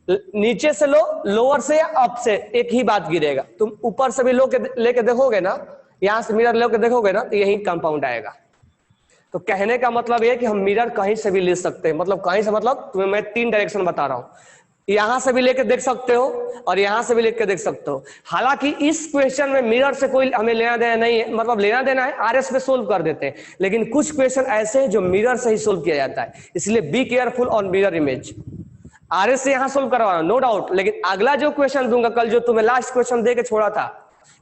नीचे से लो लोअर से या अप से एक ही बात गिरेगा। तुम ऊपर से भी लेके देखोगे ना, यहां से मिरर लेके देखोगे ना, तो यही कंपाउंड आएगा। तो कहने का मतलब ये है कि हम मिरर कहीं से भी ले सकते हैं। मतलब कहीं से मतलब तुम्हें मैं 3 डायरेक्शन बता रहा हूं, यहां से भी लेके देख सकते हो और यहां से भी लेके देख सकते हो। हालांकि इस क्वेश्चन में मिरर से कोई हमें लेना देना नहीं है, मतलब लेना देना है RS पे सोल्व कर देते हैं, लेकिन कुछ क्वेश्चन ऐसे हैं जो मिरर से ही सोल्व किया जाता है। इसलिए be careful on mirror image. RS से यहां सोल्व करवाना नो डाउट, लेकिन अगला जो क्वेश्चन दूंगा कल, जो तुम्हें लास्ट क्वेश्चन दे के छोड़ा था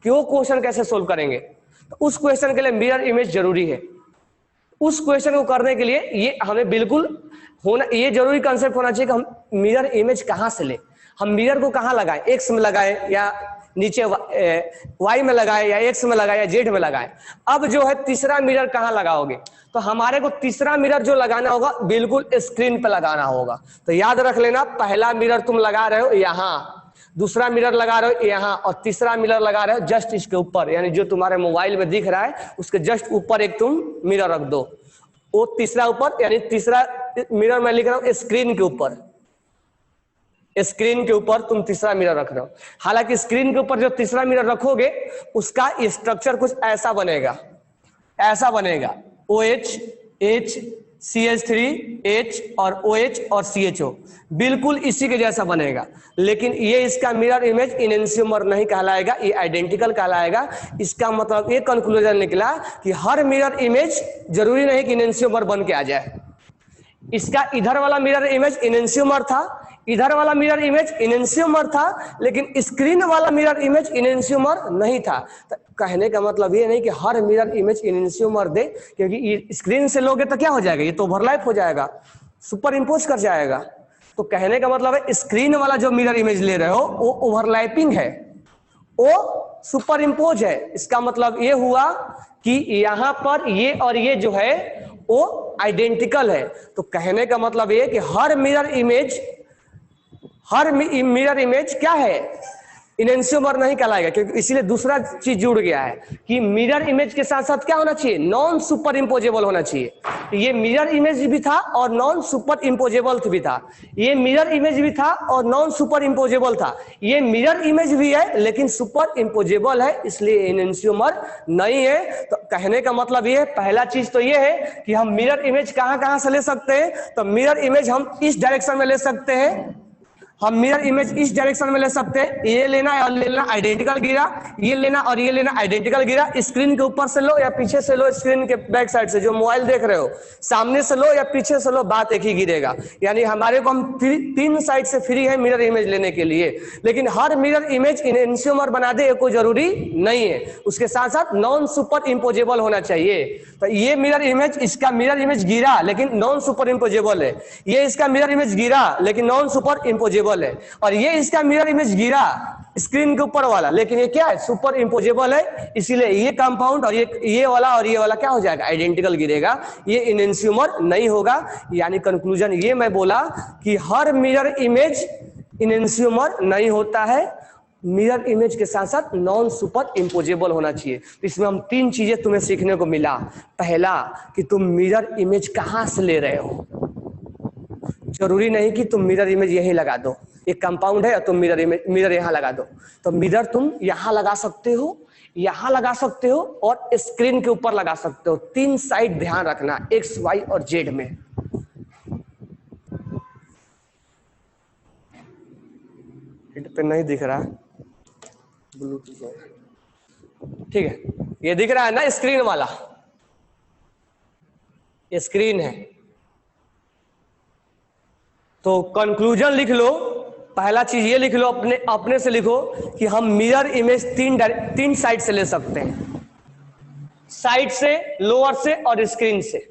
कि वो क्वेश्चन कैसे सोल्व करेंगे, तो उस क्वेश्चन के लिए मिरर इमेज जरूरी है। उस क्वेश्चन को करने के लिए ये हमें बिल्कुल होना, ये जरूरी कंसेप्ट होना चाहिए कि हम मिरर इमेज कहां से ले, हम मिरर को कहां लगाएं, एक्स में लगाएं या नीचे वाई में लगाएं या एक्स में लगाएं या जेड में लगाएं। अब जो है तीसरा मिरर कहां लगाओगे, तो हमारे को तीसरा मिरर जो लगाना होगा बिल्कुल स्क्रीन पे लगाना होगा। तो याद रख लेना, पहला मिरर तुम लगा रहे हो यहां, दूसरा मिरर लगा रहे हो यहां, और तीसरा मिरर लगा रहे हो जस्ट इसके ऊपर, यानी जो तुम्हारे मोबाइल में दिख रहा है उसके जस्ट ऊपर एक तुम मिरर रख दो। वो तीसरा ऊपर, यानी तीसरा मिरर मैं लिख रहा हूं स्क्रीन के ऊपर, स्क्रीन के ऊपर तुम तीसरा मिरर रख रहे हो। हालांकि स्क्रीन के ऊपर जो तीसरा मिरर रखोगे उसका स्ट्रक्चर कुछ ऐसा बनेगा, ऐसा बनेगा OH H CH3 H और OH और CHO, बिल्कुल इसी के जैसा बनेगा। लेकिन ये इसका मिरर इमेज इनेंशियोमर नहीं कहलाएगा, ये आइडेंटिकल कहलाएगा। इसका मतलब ये कंक्लूजन निकला कि हर मिरर इमेज जरूरी नहीं कि इनेंशियोमर बन के आ जाए। इसका इधर वाला मिरर इमेज इनेंशियोमर था, इधर वाला मिरर इमेज इनेंशियोमर था, लेकिन स्क्रीन वाला मिरर इमेज इनेंशियोमर नहीं था। तो कहने का मतलब ये नहीं कि हर मिरर इमेज इनेंशियोमर दे, क्योंकि स्क्रीन से लोगे तो क्या हो जाएगा, ये तो ओवरलैप हो जाएगा, सुपर इंपोज कर जाएगा। तो कहने का मतलब है स्क्रीन वाला जो मिरर इमेज ले रहे हो वो ओवरलैपिंग है, वो सुपर इंपोज है। इसका मतलब ये हुआ कि यहां पर ये और ये जो है वो आइडेंटिकल है। तो कहने का मतलब ये कि हर मिरर इमेज क्या है, इनेंशियोमर नहीं कहलाएगा, क्योंकि इसीलिए दूसरा चीज जुड़ गया है कि मिरर इमेज के साथ साथ क्या होना चाहिए, नॉन सुपर इम्पोजेबल होना चाहिए। ये मिरर इमेज भी था और नॉन सुपर इम्पोजेबल भी था, ये मिरर इमेज भी था और नॉन सुपर इम्पोजेबल था, ये मिरर इमेज भी है लेकिन सुपर इम्पोजेबल है, इसलिए इनेंशियोमर नहीं है। तो कहने का मतलब ये है, पहला चीज तो ये है कि हम मिरर इमेज कहां कहां से ले सकते हैं। तो मिरर इमेज हम इस डायरेक्शन में ले सकते हैं, हम मिरर इमेज इस डायरेक्शन में ले सकते हैं, ये लेना है और लेना आइडेंटिकल गिरा, ये लेना और ये लेना आइडेंटिकल गिरा। स्क्रीन के ऊपर से लो या पीछे से लो, स्क्रीन के बैक साइड से जो मोबाइल देख रहे हो, सामने से लो या पीछे से लो, बात एक ही गिरेगा। यानी हमारे को हम तीन साइड से फ्री है मिरर इमेज लेने के लिए। लेकिन हर मिरर इमेज इनएंशियोमर बना दे कोई जरूरी नहीं है, उसके साथ साथ नॉन सुपर इम्पोजेबल होना चाहिए। तो ये मिरर इमेज, इसका मिरर इमेज गिरा लेकिन नॉन सुपर इम्पोजेबल है, ये इसका मिरर इमेज गिरा लेकिन नॉन सुपर इम्पोजेबल है, और ये इसका मिरर इमेज गिरा स्क्रीन के ऊपर वाला लेकिन ये क्या है, सुपर इम्पोजेबल है। इसीलिए ये कंपाउंड और ये वाला और ये वाला क्या हो जाएगा, आइडेंटिकल गिरेगा, ये इनएंशियोमर नहीं होगा। यानी कंक्लूजन ये मैं बोला कि हर मिरर इमेज इनएंशियोमर नहीं होता है, मिरर इमेज के साथ साथ नॉन सुपर इम्पोजेबल होना चाहिए। तो इसमें हम तीन चीजें तुम्हें सीखने को मिला। पहला कि तुम मिरर इमेज कहां से ले रहे हो, जरूरी नहीं कि तुम मिरर इमेज यहीं लगा दो, एक कंपाउंड है और तुम मिरर यहां लगा दो। तो मिरर तुम यहां लगा सकते हो, यहां लगा सकते हो और स्क्रीन के ऊपर लगा सकते हो। तीन साइड ध्यान रखना, एक्स वाई और जेड में। पे नहीं दिख रहा है, ठीक है, ये दिख रहा है ना स्क्रीन वाला, ये स्क्रीन है। तो कंक्लूजन लिख लो, पहला चीज ये लिख लो, अपने से लिखो कि हम मिरर इमेज तीन साइड से ले सकते हैं, साइड से, लोअर से और स्क्रीन से,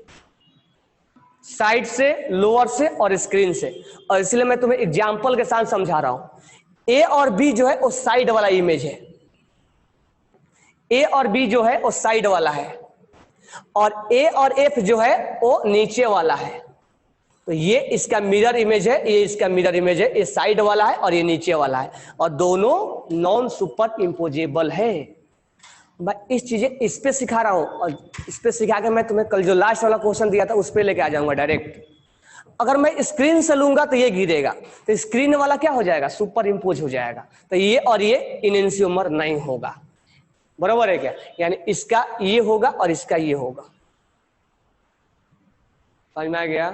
साइड से, लोअर से और स्क्रीन से। और इसलिए मैं तुम्हें एग्जांपल के साथ समझा रहा हूं। ए और बी जो है वो साइड वाला इमेज है, ए और बी जो है वो साइड वाला है, और ए और एफ जो है वो नीचे वाला है। तो ये इसका मिरर इमेज है, ये इसका मिरर इमेज है, ये साइड वाला है और ये नीचे वाला है, और दोनों नॉन सुपर इम्पोजेबल है। मैं इस चीजें इस पे सिखा रहा हूं, और इस पे सिखा के मैं तुम्हें कल जो लास्ट वाला क्वेश्चन दिया था उस पे लेके आ जाऊंगा डायरेक्ट। अगर मैं स्क्रीन से लूंगा तो ये गिरेगा, तो स्क्रीन वाला क्या हो जाएगा, सुपर इम्पोज हो जाएगा। तो ये और ये इनएंशियोमर नहीं होगा, बराबर है क्या। यानी इसका ये होगा और इसका ये होगा, समझ में आ गया।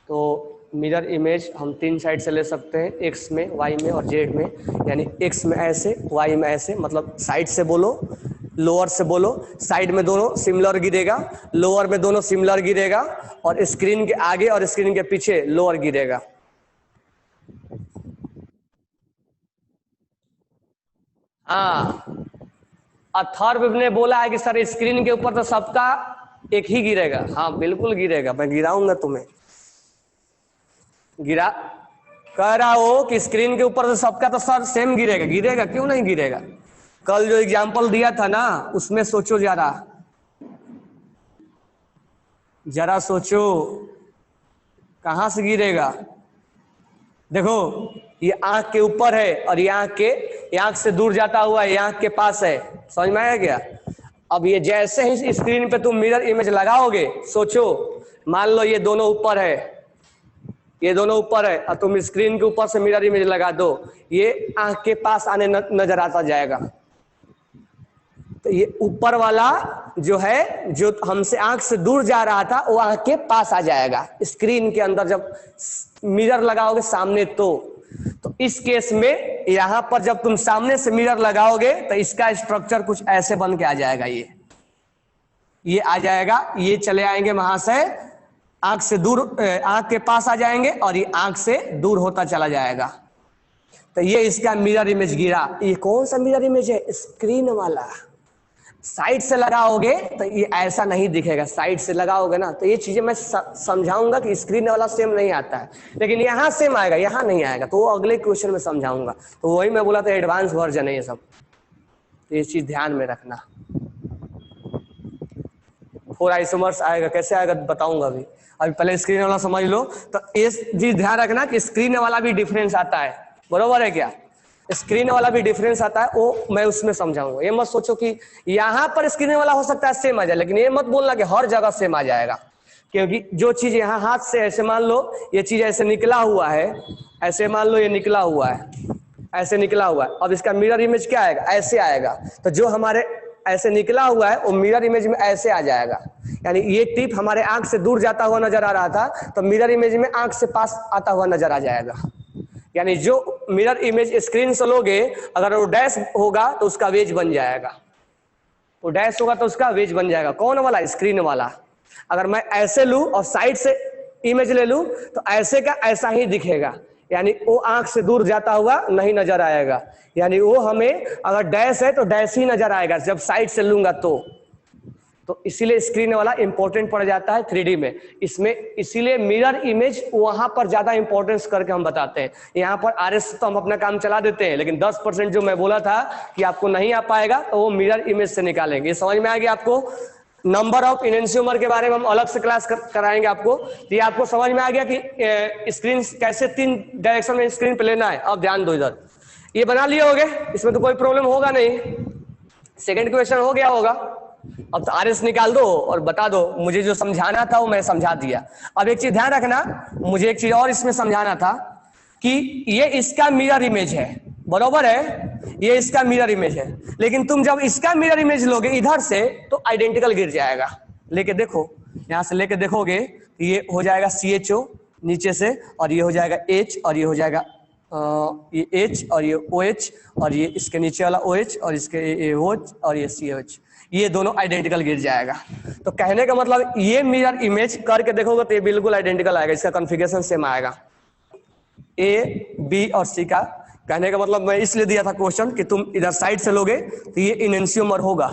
तो मिरर इमेज हम तीन साइड से ले सकते हैं, एक्स में, वाई में और जेड में। यानी एक्स में ऐसे, वाई में ऐसे, मतलब साइड से बोलो, लोअर से बोलो। साइड में दोनों सिमिलर गिरेगा, लोअर में दोनों सिमिलर गिरेगा, और स्क्रीन के आगे और स्क्रीन के पीछे लोअर गिरेगा। हाँ, अथर्व ने बोला है कि सर स्क्रीन के ऊपर तो सबका एक ही गिरेगा। हाँ बिल्कुल गिरेगा, मैं गिराऊंगा तुम्हें, गिरा कह रहा हो कि स्क्रीन के ऊपर तो सबका तो सर सेम गिरेगा, गिरेगा क्यों नहीं गिरेगा। कल जो एग्जाम्पल दिया था ना उसमें सोचो, जरा सोचो कहां से गिरेगा। देखो ये आंख के ऊपर है और ये आंख से दूर जाता हुआ है, ये आंख के पास है, समझ में आया क्या। अब ये जैसे ही स्क्रीन पे तुम मिरर इमेज लगाओगे, सोचो मान लो ये दोनों ऊपर है, ये दोनों ऊपर है, और तुम स्क्रीन के ऊपर से मिरर इमेज लगा दो, ये आंख के पास आने नजर आता जाएगा। तो ये ऊपर वाला जो है, जो हमसे आंख से दूर जा रहा था, वो आंख के पास आ जाएगा स्क्रीन के अंदर जब मिरर लगाओगे सामने। तो इस केस में यहां पर जब तुम सामने से मिरर लगाओगे तो इसका स्ट्रक्चर कुछ ऐसे बन के आ जाएगा, ये आ जाएगा, ये चले आएंगे वहां से आंख से दूर, आंख के पास आ जाएंगे, और ये आंख से दूर होता चला जाएगा। तो ये इसका मिरर इमेज गिरा। ये कौन सा मिरर इमेज है, स्क्रीन वाला। साइड से लगाओगे तो ये ऐसा नहीं दिखेगा, साइड से लगाओगे ना तो ये चीजें मैं समझाऊंगा कि स्क्रीन वाला सेम नहीं आता है, लेकिन यहाँ सेम आएगा, यहाँ नहीं आएगा, तो वो अगले क्वेश्चन में समझाऊंगा। तो वही मैं बोला था एडवांस वर्जन है ये सब, तो ये चीज ध्यान में रखना। 4 आइसोमर्स आएगा, कैसे आएगा बताऊंगा अभी पहले स्क्रीन वाला समझ लो। तो ये चीज ध्यान रखना कि स्क्रीन वाला भी डिफरेंस आता है, बरोबर है क्या। स्क्रीन वाला भी डिफरेंस आता है, वो मैं उसमें समझाऊंगा। ये मत सोचो कि यहाँ पर स्क्रीन वाला हो सकता है सेम आ जाए, लेकिन ये मत बोलना कि हर जगह सेम आ जाएगा, क्योंकि जो चीज यहाँ हाथ से ऐसे मान लो ये चीज ऐसे निकला हुआ है, ऐसे मान लो ये निकला हुआ है, ऐसे निकला हुआ है, अब इसका मिरर इमेज क्या आएगा, ऐसे आएगा। तो जो हमारे ऐसे निकला हुआ है वो मिरर इमेज में ऐसे आ जाएगा। यानी ये टिप हमारे आंख से दूर जाता हुआ नजर आ रहा था, तो मिरर इमेज में आंख से पास आता हुआ नजर आ जाएगा। यानी जो मिरर इमेज स्क्रीन से लोगे, अगर वो डैश होगा तो उसका वेज बन जाएगा, वो डैश होगा तो उसका वेज बन जाएगा। कौन वाला? स्क्रीन वाला। अगर मैं ऐसे लूं और साइड से इमेज ले लूं तो ऐसे का ऐसा ही दिखेगा, यानी वो आंख से दूर जाता हुआ नहीं नजर आएगा, यानी वो हमें अगर डैश है तो डैश ही नजर आएगा जब साइड से लूंगा तो इसीलिए स्क्रीन वाला इंपॉर्टेंट पड़ जाता है 3D में। इसमें इसीलिए मिरर इमेज वहां पर ज्यादा इंपॉर्टेंस करके हम बताते हैं। यहाँ पर RS तो हम अपना काम चला देते हैं, लेकिन 10% जो मैं बोला था कि आपको नहीं आ पाएगा तो वो मिरर इमेज से निकालेंगे। समझ में आ गया आपको? नंबर ऑफ इनेंशियोमर के बारे में हम अलग से क्लास कराएंगे आपको। तो ये आपको समझ में आ गया कि स्क्रीन कैसे 3 डायरेक्शन में स्क्रीन पे लेना है। अब ध्यान दो इधर, ये बना लिए होगे, इसमें तो कोई प्रॉब्लम होगा नहीं। सेकंड क्वेश्चन हो गया होगा। अब तो RS निकाल दो और बता दो, मुझे जो समझाना था वो मैं समझा दिया। अब एक चीज ध्यान रखना, मुझे एक चीज और इसमें समझाना था कि ये इसका मिरर इमेज है, बरोबर है, ये इसका मिरर इमेज है, लेकिन तुम जब इसका मिरर इमेज लोगे इधर से तो आइडेंटिकल गिर जाएगा। लेके देखो, यहां से लेके देखोगे ये हो जाएगा CHO नीचे से, और ये हो जाएगा H, और ये हो जाएगा ये H, और ये OH, और ये इसके नीचे वाला OH, और इसके OH, और ये CH, ये दोनों आइडेंटिकल गिर जाएगा। तो कहने का मतलब ये मिरर इमेज करके देखोगे तो ये बिल्कुल आइडेंटिकल आएगा, इसका कॉन्फ़िगरेशन सेम आएगा A, B और C का। कहने का मतलब मैं इसलिए दिया था क्वेश्चन कि तुम इधर साइड से लोगे तो ये इनेंशियोमर होगा,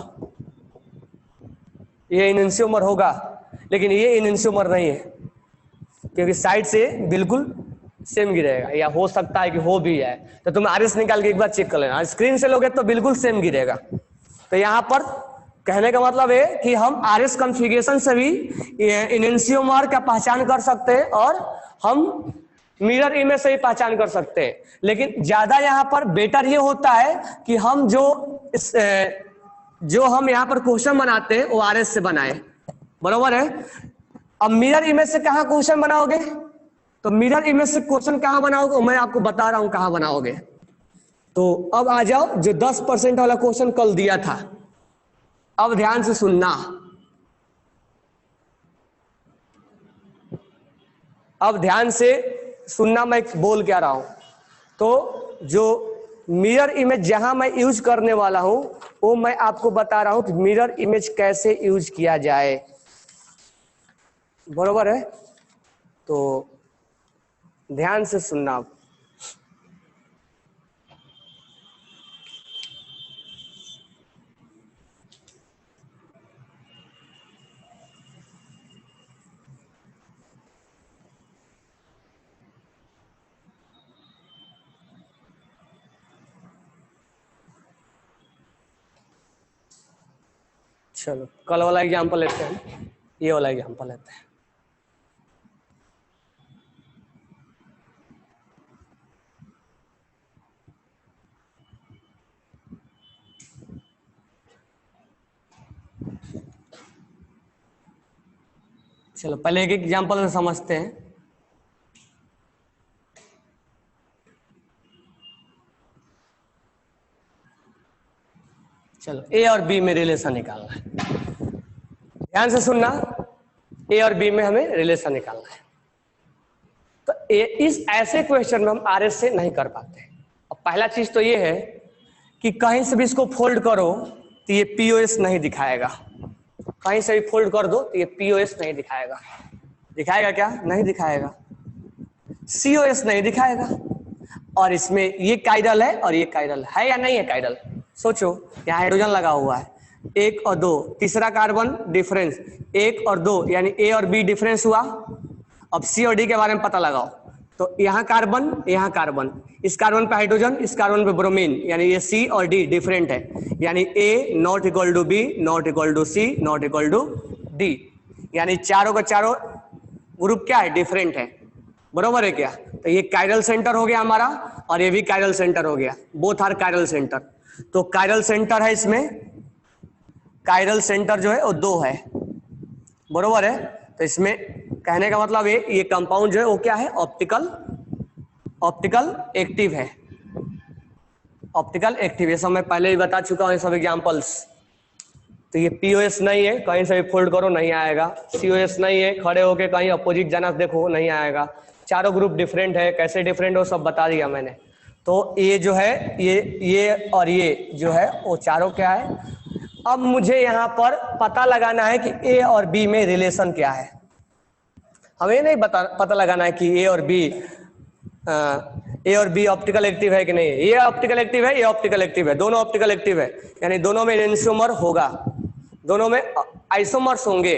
ये इनेंशियोमर होगा, लेकिन ये इनेंशियोमर नहीं है क्योंकि साइड से बिल्कुल सेम गिरेगा, या हो सकता है कि हो भी है। तो तुम RS निकाल के एक बार चेक कर लेना। स्क्रीन से लोगे तो बिल्कुल सेम गिरेगा। तो यहाँ पर कहने का मतलब है कि हम RS कॉन्फ़िगरेशन से भी इनेंशियोमर का पहचान कर सकते हैं और हम मिरर इमेज से ही पहचान कर सकते हैं। लेकिन ज्यादा यहाँ पर बेटर ये होता है कि हम जो हम यहाँ पर क्वेश्चन बनाते हैं वो RS से बनाए, बरोबर है। अब मिरर इमेज से कहाँ क्वेश्चन बनाओगे? तो मिरर इमेज से क्वेश्चन कहाँ बनाओगे मैं आपको बता रहा हूं कहाँ बनाओगे। तो अब आ जाओ, जो 10% वाला क्वेश्चन कल दिया था, अब ध्यान से सुनना, अब ध्यान से सुनना मैं बोल क्या रहा हूं। तो जो मिरर इमेज जहां मैं यूज करने वाला हूं वो मैं आपको बता रहा हूं कि मिरर इमेज कैसे यूज किया जाए, बरोबर है। तो ध्यान से सुनना आप। चलो कल वाला एग्जांपल लेते हैं, ये वाला एग्जांपल लेते हैं। चलो पहले एक एग्जांपल से समझते हैं। चलो A और B में रिलेशन निकालना है, ध्यान से सुनना। A और B में हमें रिलेशन निकालना है। तो इस ऐसे क्वेश्चन में हम RS से नहीं कर पाते। अब पहला चीज तो ये है कि कहीं से भी इसको फोल्ड करो तो ये POS नहीं दिखाएगा, कहीं से भी फोल्ड कर दो तो ये POS नहीं दिखाएगा। दिखाएगा क्या? नहीं दिखाएगा। COS नहीं दिखाएगा। और इसमें ये काइरल है और ये काइरल है या नहीं है काइरल? सोचो, यहाँ हाइड्रोजन लगा हुआ है, 1 और 2, तीसरा कार्बन डिफरेंस 1 और 2, यानी A और B डिफरेंस हुआ। अब C और D के बारे में पता लगाओ। तो यहाँ कार्बन, यहाँ कार्बन, इस कार्बन पे हाइड्रोजन, इस कार्बन पे ब्रोमीन, यानी ये C और D डिफरेंट है, यानी A not equal to B not equal to C not equal to D, यानी चारों का चारों ग्रुप क्या है? डिफरेंट है, बरोबर है क्या? तो ये कायरल सेंटर हो गया हमारा और ये भी कायरल सेंटर हो गया, बोथ आर कायरल सेंटर। तो कायरल सेंटर है इसमें, कायरल सेंटर जो है वो 2 है, बरोबर है। तो इसमें कहने का मतलब ये कंपाउंड जो है वो क्या है? ऑप्टिकल एक्टिव है, ऑप्टिकल एक्टिव। ये सब मैं पहले ही बता चुका हूँ, ये सब एग्जांपल्स। तो ये POS नहीं है, कहीं से भी फोल्ड करो नहीं आएगा। COS नहीं है, खड़े होके कहीं अपोजिट जाना देखो नहीं आएगा। चारों ग्रुप डिफरेंट है, कैसे डिफरेंट हो सब बता दिया मैंने। तो ये जो है ये और ये जो है वो चारों क्या है। अब मुझे यहाँ पर पता लगाना है कि ए और बी में रिलेशन क्या है। हमें नहीं पता लगाना है कि ए और बी ऑप्टिकल एक्टिव है कि नहीं। ये ऑप्टिकल एक्टिव है, ये ऑप्टिकल एक्टिव है, दोनों ऑप्टिकल एक्टिव है, यानी दोनों में एनेंशियोमर होगा, दोनों में आइसोमर्स होंगे,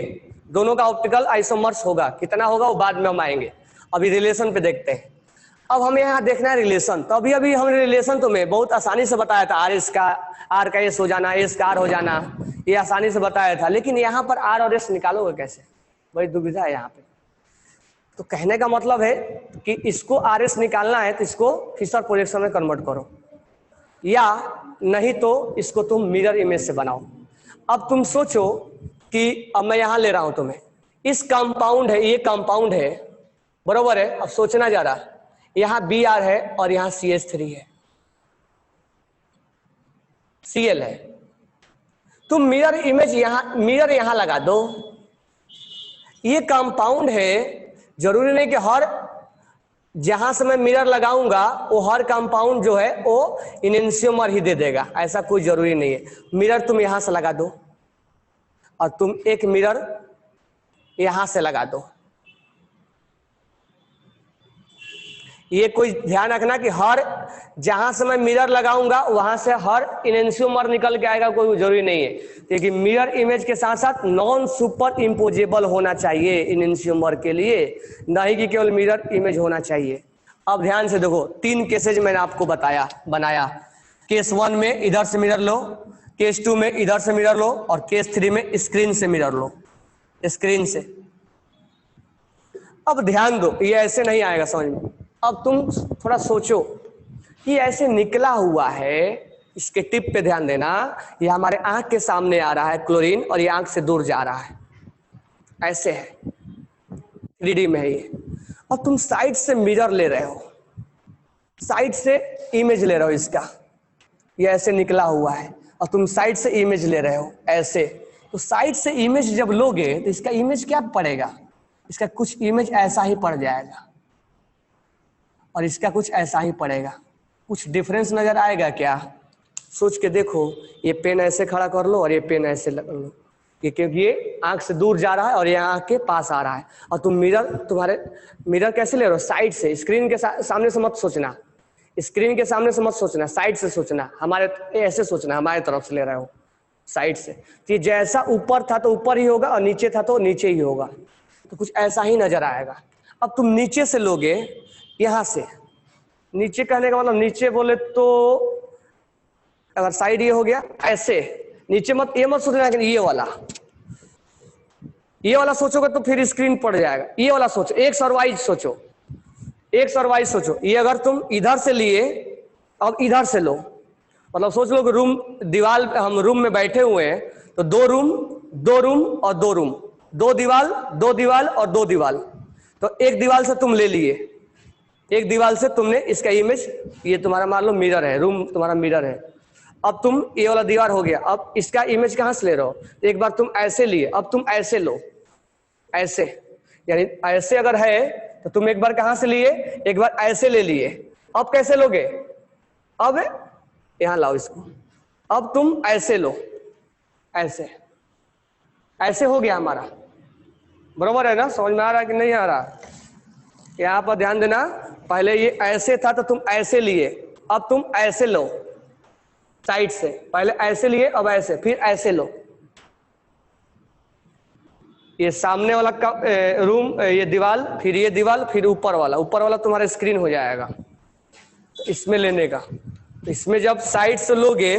दोनों का ऑप्टिकल आइसोमर्स होगा। कितना होगा वो बाद में हम आएंगे, अभी रिलेशन पे देखते हैं। अब हमें यहाँ देखना है रिलेशन। तो अभी हमने रिलेशन तुम्हें बहुत आसानी से बताया था, आर का एस हो जाना, एस का आर हो जाना, ये आसानी से बताया था। लेकिन यहाँ पर आर और एस निकालोगे कैसे, बड़ी दुविधा है यहाँ पे। तो कहने का मतलब है कि इसको आर एस निकालना है तो इसको फिशर प्रोजेक्शन में कन्वर्ट करो, या नहीं तो इसको तुम मिरर इमेज से बनाओ। अब तुम सोचो कि अब मैं यहां ले रहा हूं तुम्हें, इस कंपाउंड है, ये कंपाउंड है, बरोबर है। अब सोचना जा रहा, यहां बी आर है और यहां CH3 है, Cl है। तुम मिरर इमेज मिरर यहां लगा दो। ये कंपाउंड है, जरूरी नहीं कि हर जहां से मैं मिरर लगाऊंगा वो हर कंपाउंड जो है वो इनेंशियोमर ही दे देगा, ऐसा कोई जरूरी नहीं है। मिरर तुम यहां से लगा दो और तुम एक मिरर यहां से लगा दो। ये कोई ध्यान रखना कि हर जहां से मैं मिरर लगाऊंगा वहां से हर इनेंशियोमर निकल के आएगा, कोई जरूरी नहीं है। क्योंकि मिरर इमेज के साथ साथ नॉन सुपर इम्पोजेबल होना चाहिए इनेंशियोमर के लिए, नहीं कि केवल मिरर इमेज होना चाहिए। अब ध्यान से देखो, 3 केसेज मैंने आपको बनाया। केस 1 में इधर से मिरर लो, केस 2 में इधर से मिरर लो, और केस 3 में स्क्रीन से मिरर लो, स्क्रीन से। अब ध्यान दो, ये ऐसे नहीं आएगा समझ में। अब तुम थोड़ा सोचो कि ऐसे निकला हुआ है, इसके टिप पे ध्यान देना, ये हमारे आंख के सामने आ रहा है क्लोरीन, और ये आंख से दूर जा रहा है, ऐसे है, 3D में है ये। और तुम साइड से मिरर ले रहे हो, साइड से इमेज ले रहे हो इसका, ये ऐसे निकला हुआ है और तुम साइड से इमेज ले रहे हो ऐसे। तो साइड से इमेज जब लोगे तो इसका इमेज क्या पड़ेगा, इसका कुछ इमेज ऐसा ही पड़ जाएगा और इसका कुछ ऐसा ही पड़ेगा। कुछ डिफरेंस नजर आएगा क्या, सोच के देखो। ये पेन ऐसे खड़ा कर लो और ये पेन ऐसे लगा लो, ये क्योंकि ये आंख से दूर जा रहा है और ये आंख के पास आ रहा है। और तुम तुम्हारे मिरर कैसे ले रहे हो, साइड से। स्क्रीन के सामने से मत सोचना, स्क्रीन के सामने से मत सोचना, साइड से सोचना, हमारे ऐसे सोचना, हमारे तरफ से ले रहे हो, साइड से। तो जैसा ऊपर था तो ऊपर ही होगा और नीचे था तो नीचे ही होगा, तो कुछ ऐसा ही नजर आएगा। अब तुम नीचे से लोगे, यहां से नीचे, कहने का मतलब नीचे बोले तो अगर साइड ये हो गया ऐसे, नीचे मत ये मत सोचना कि ये वाला सोचोगे तो फिर स्क्रीन पड़ जाएगा। ये वाला सोचो, एक सरवाइज सोचो, एक सरवाइज सोचो। ये अगर तुम इधर से लिए, अब इधर से लो, मतलब सोच लो कि दीवार, हम रूम में बैठे हुए हैं, तो 2 रूम और 2 रूम, 2 दीवार और 2 दीवार। तो एक दीवार से तुम ले लिए, एक दीवार से तुमने इसका इमेज, ये तुम्हारा मान लो मिरर है, रूम तुम्हारा मिरर है। अब तुम ये वाला दीवार हो गया, अब इसका इमेज कहां से ले रहे हो, एक बार तुम ऐसे लिए, अब तुम ऐसे लो, ऐसे, यानी ऐसे अगर है तो तुम एक बार कहां से लिए, एक बार ऐसे ले लिए। अब कैसे लोगे, अब यहां लाओ इसको, अब तुम ऐसे लो, ऐसे, ऐसे हो गया हमारा, बरोबर है ना, समझ में आ रहा है कि नहीं आ रहा। यहां पर ध्यान देना, पहले ये ऐसे था तो तुम ऐसे लिए, अब तुम ऐसे लो साइड से, पहले ऐसे लिए अब ऐसे, फिर ऐसे लो। ये सामने वाला रूम, ये दीवार, फिर ये दीवार, फिर ऊपर वाला तुम्हारा स्क्रीन हो जाएगा। तो इसमें लेने का, तो इसमें जब साइड से लोगे,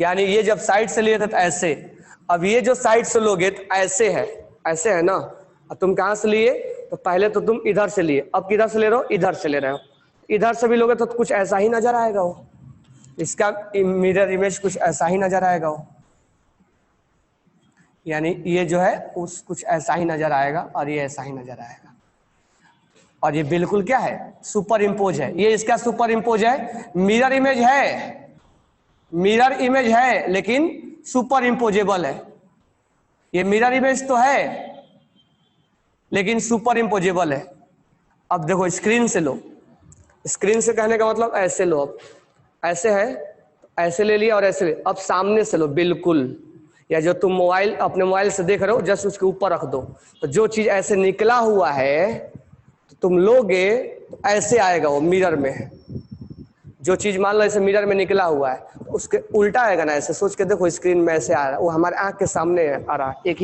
यानी ये जब साइड से लिए थे तो ऐसे, अब ये जो साइड से लोगे तो ऐसे है, ऐसे है ना। अब तुम कहां से लिए, तो पहले तो तुम इधर से लिए, अब किधर से ले रहे हो, इधर से ले रहे हो। इधर से भी लोगे तो कुछ ऐसा ही नजर आएगा, वो इसका मिरर इमेज कुछ ऐसा ही नजर आएगा वो, यानी ये जो है उस कुछ ऐसा ही नजर आएगा और ये ऐसा ही नजर आएगा। और ये बिल्कुल क्या है, सुपर इम्पोज है, ये इसका सुपर इम्पोज है। मिरर इमेज है, मिरर इमेज है लेकिन सुपर इम्पोजेबल है। ये मिरर इमेज तो है लेकिन सुपर इम्पोजेबल है। अब देखो स्क्रीन से लो, स्क्रीन से कहने का मतलब ऐसे लो, अब ऐसे है ऐसे ले लिया और ऐसे ले, अब सामने से लो बिल्कुल, या जो तुम मोबाइल अपने मोबाइल से देख रहे हो जस्ट उसके ऊपर रख दो, तो जो चीज ऐसे निकला हुआ है तो तुम लोगे तो ऐसे आएगा वो मिरर में, जो चीज मान लो ऐसे मिरर में निकला हुआ है तो उसके उल्टा आएगा ना, ऐसे सोच के देखो स्क्रीन में ऐसे आ रहा है, वो हमारे आंख के सामने आ रहा है, एक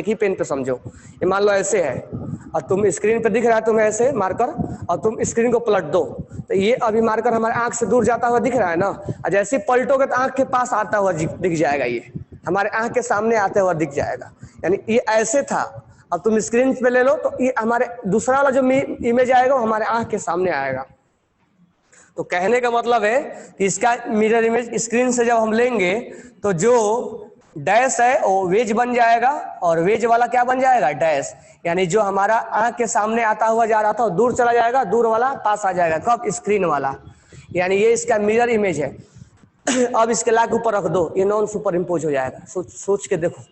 ही पेन पे समझो, ये मान लो ऐसे है और तुम स्क्रीन पे दिख रहा है तुम्हें ऐसे मार्कर, और तुम स्क्रीन को पलट दो तो ये अभी मार्कर हमारे आंख से दूर जाता हुआ दिख रहा है ना, और जैसे ही पलटोगे तो आंख के पास आता हुआ दिख जाएगा, ये हमारे आंख के सामने आते हुआ दिख जाएगा, यानी ये ऐसे था। अब तुम स्क्रीन पे ले लो तो ये हमारे दूसरा वाला जो इमेज आएगा वो हमारे आंख के सामने आएगा। तो कहने का मतलब है कि इसका मिरर इमेज स्क्रीन से जब हम लेंगे तो जो डैश है वो वेज बन जाएगा और वेज वाला क्या बन जाएगा, डैश, यानी जो हमारा आंख के सामने आता हुआ जा रहा था वो दूर चला जाएगा, दूर वाला पास आ जाएगा, कब, स्क्रीन वाला, यानी ये इसका मिरर इमेज है। अब इसके लाख ऊपर रख दो, ये नॉन सुपर इम्पोज हो जाएगा, सोच के देखो,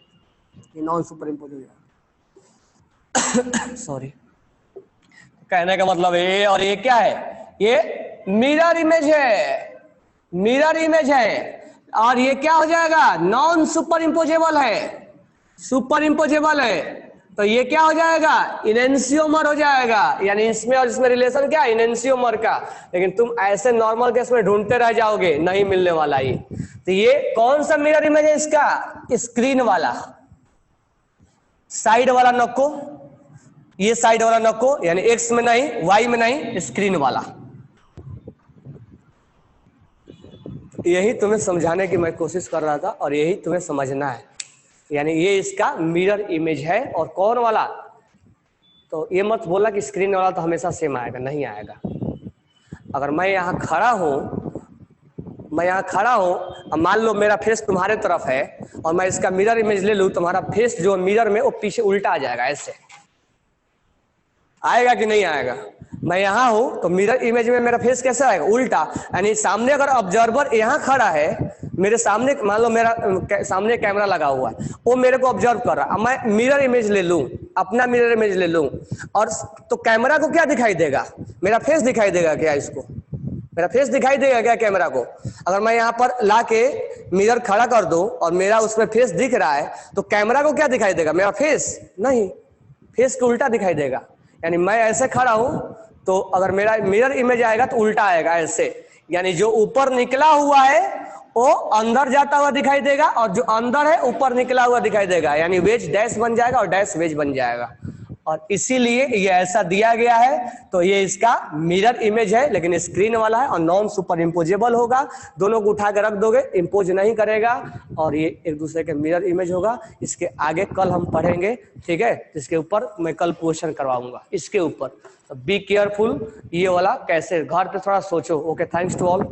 ये नॉन सुपर इम्पोज हो जाएगा। सॉरी, कहने का मतलब ये और ये क्या है, ये मिरर इमेज है, मिरर इमेज है, और ये क्या हो जाएगा, नॉन सुपर इम्पोजेबल है, सुपर इम्पोजेबल है, तो ये क्या हो जाएगा, इनेंशियोमर हो जाएगा, यानी इसमें और इसमें रिलेशन क्या है, इनेंशियोमर का। लेकिन तुम ऐसे नॉर्मल केस में ढूंढते रह जाओगे, नहीं मिलने वाला ये। तो ये कौन सा मिरर इमेज है इसका, स्क्रीन वाला, साइड वाला नको, ये साइड वाला नको, यानी एक्स में नहीं, वाई में नहीं, स्क्रीन वाला। यही तुम्हें समझाने की मैं कोशिश कर रहा था और यही तुम्हें समझना है, यानी ये इसका मिरर इमेज है। और कौन वाला, तो ये मत बोला कि स्क्रीन वाला तो हमेशा सेम आएगा, नहीं आएगा। अगर मैं यहाँ खड़ा हूँ, अब मान लो मेरा फेस तुम्हारे तरफ है और मैं इसका मिरर इमेज ले लूँ, तुम्हारा फेस जो मिरर में वो पीछे उल्टा आ जाएगा, ऐसे आएगा कि नहीं आएगा। मैं यहाँ हूं तो मिरर इमेज में मेरा फेस कैसे आएगा, उल्टा, यानी सामने अगर ऑब्जर्वर यहाँ खड़ा है मेरे सामने, मान लो मेरा सामने कैमरा लगा हुआ है, वो मेरे को ऑब्जर्व कर रहा है, अब मैं मिरर इमेज ले लूं, अपना मिरर इमेज ले लूं, और तो कैमरा को क्या दिखाई देगा, मेरा फेस दिखाई देगा क्या, इसको मेरा फेस दिखाई देगा क्या कैमरा को। अगर मैं यहाँ पर लाके मिरर खड़ा कर दूं और मेरा उसमें फेस दिख रहा है तो कैमरा को क्या दिखाई देगा, मेरा फेस नहीं, फेस को उल्टा दिखाई देगा। यानी मैं ऐसे खड़ा हूं तो अगर मेरा मिरर इमेज आएगा तो उल्टा आएगा, ऐसे, यानी जो ऊपर निकला हुआ है वो अंदर जाता हुआ दिखाई देगा और जो अंदर है ऊपर निकला हुआ दिखाई देगा, यानी वेज डैश बन जाएगा और डैश वेज बन जाएगा। और इसीलिए ये ऐसा दिया गया है। तो ये इसका मिरर इमेज है, लेकिन स्क्रीन वाला है और नॉन सुपर इम्पोजेबल होगा। दोनों को उठा के रख दोगे, इम्पोज नहीं करेगा और ये एक दूसरे के मिरर इमेज होगा। इसके आगे कल हम पढ़ेंगे, ठीक है, इसके ऊपर मैं कल क्वेश्चन करवाऊंगा इसके ऊपर। बी केयरफुल, ये वाला कैसे, घर पे थोड़ा सोचो। Okay, thanks to all.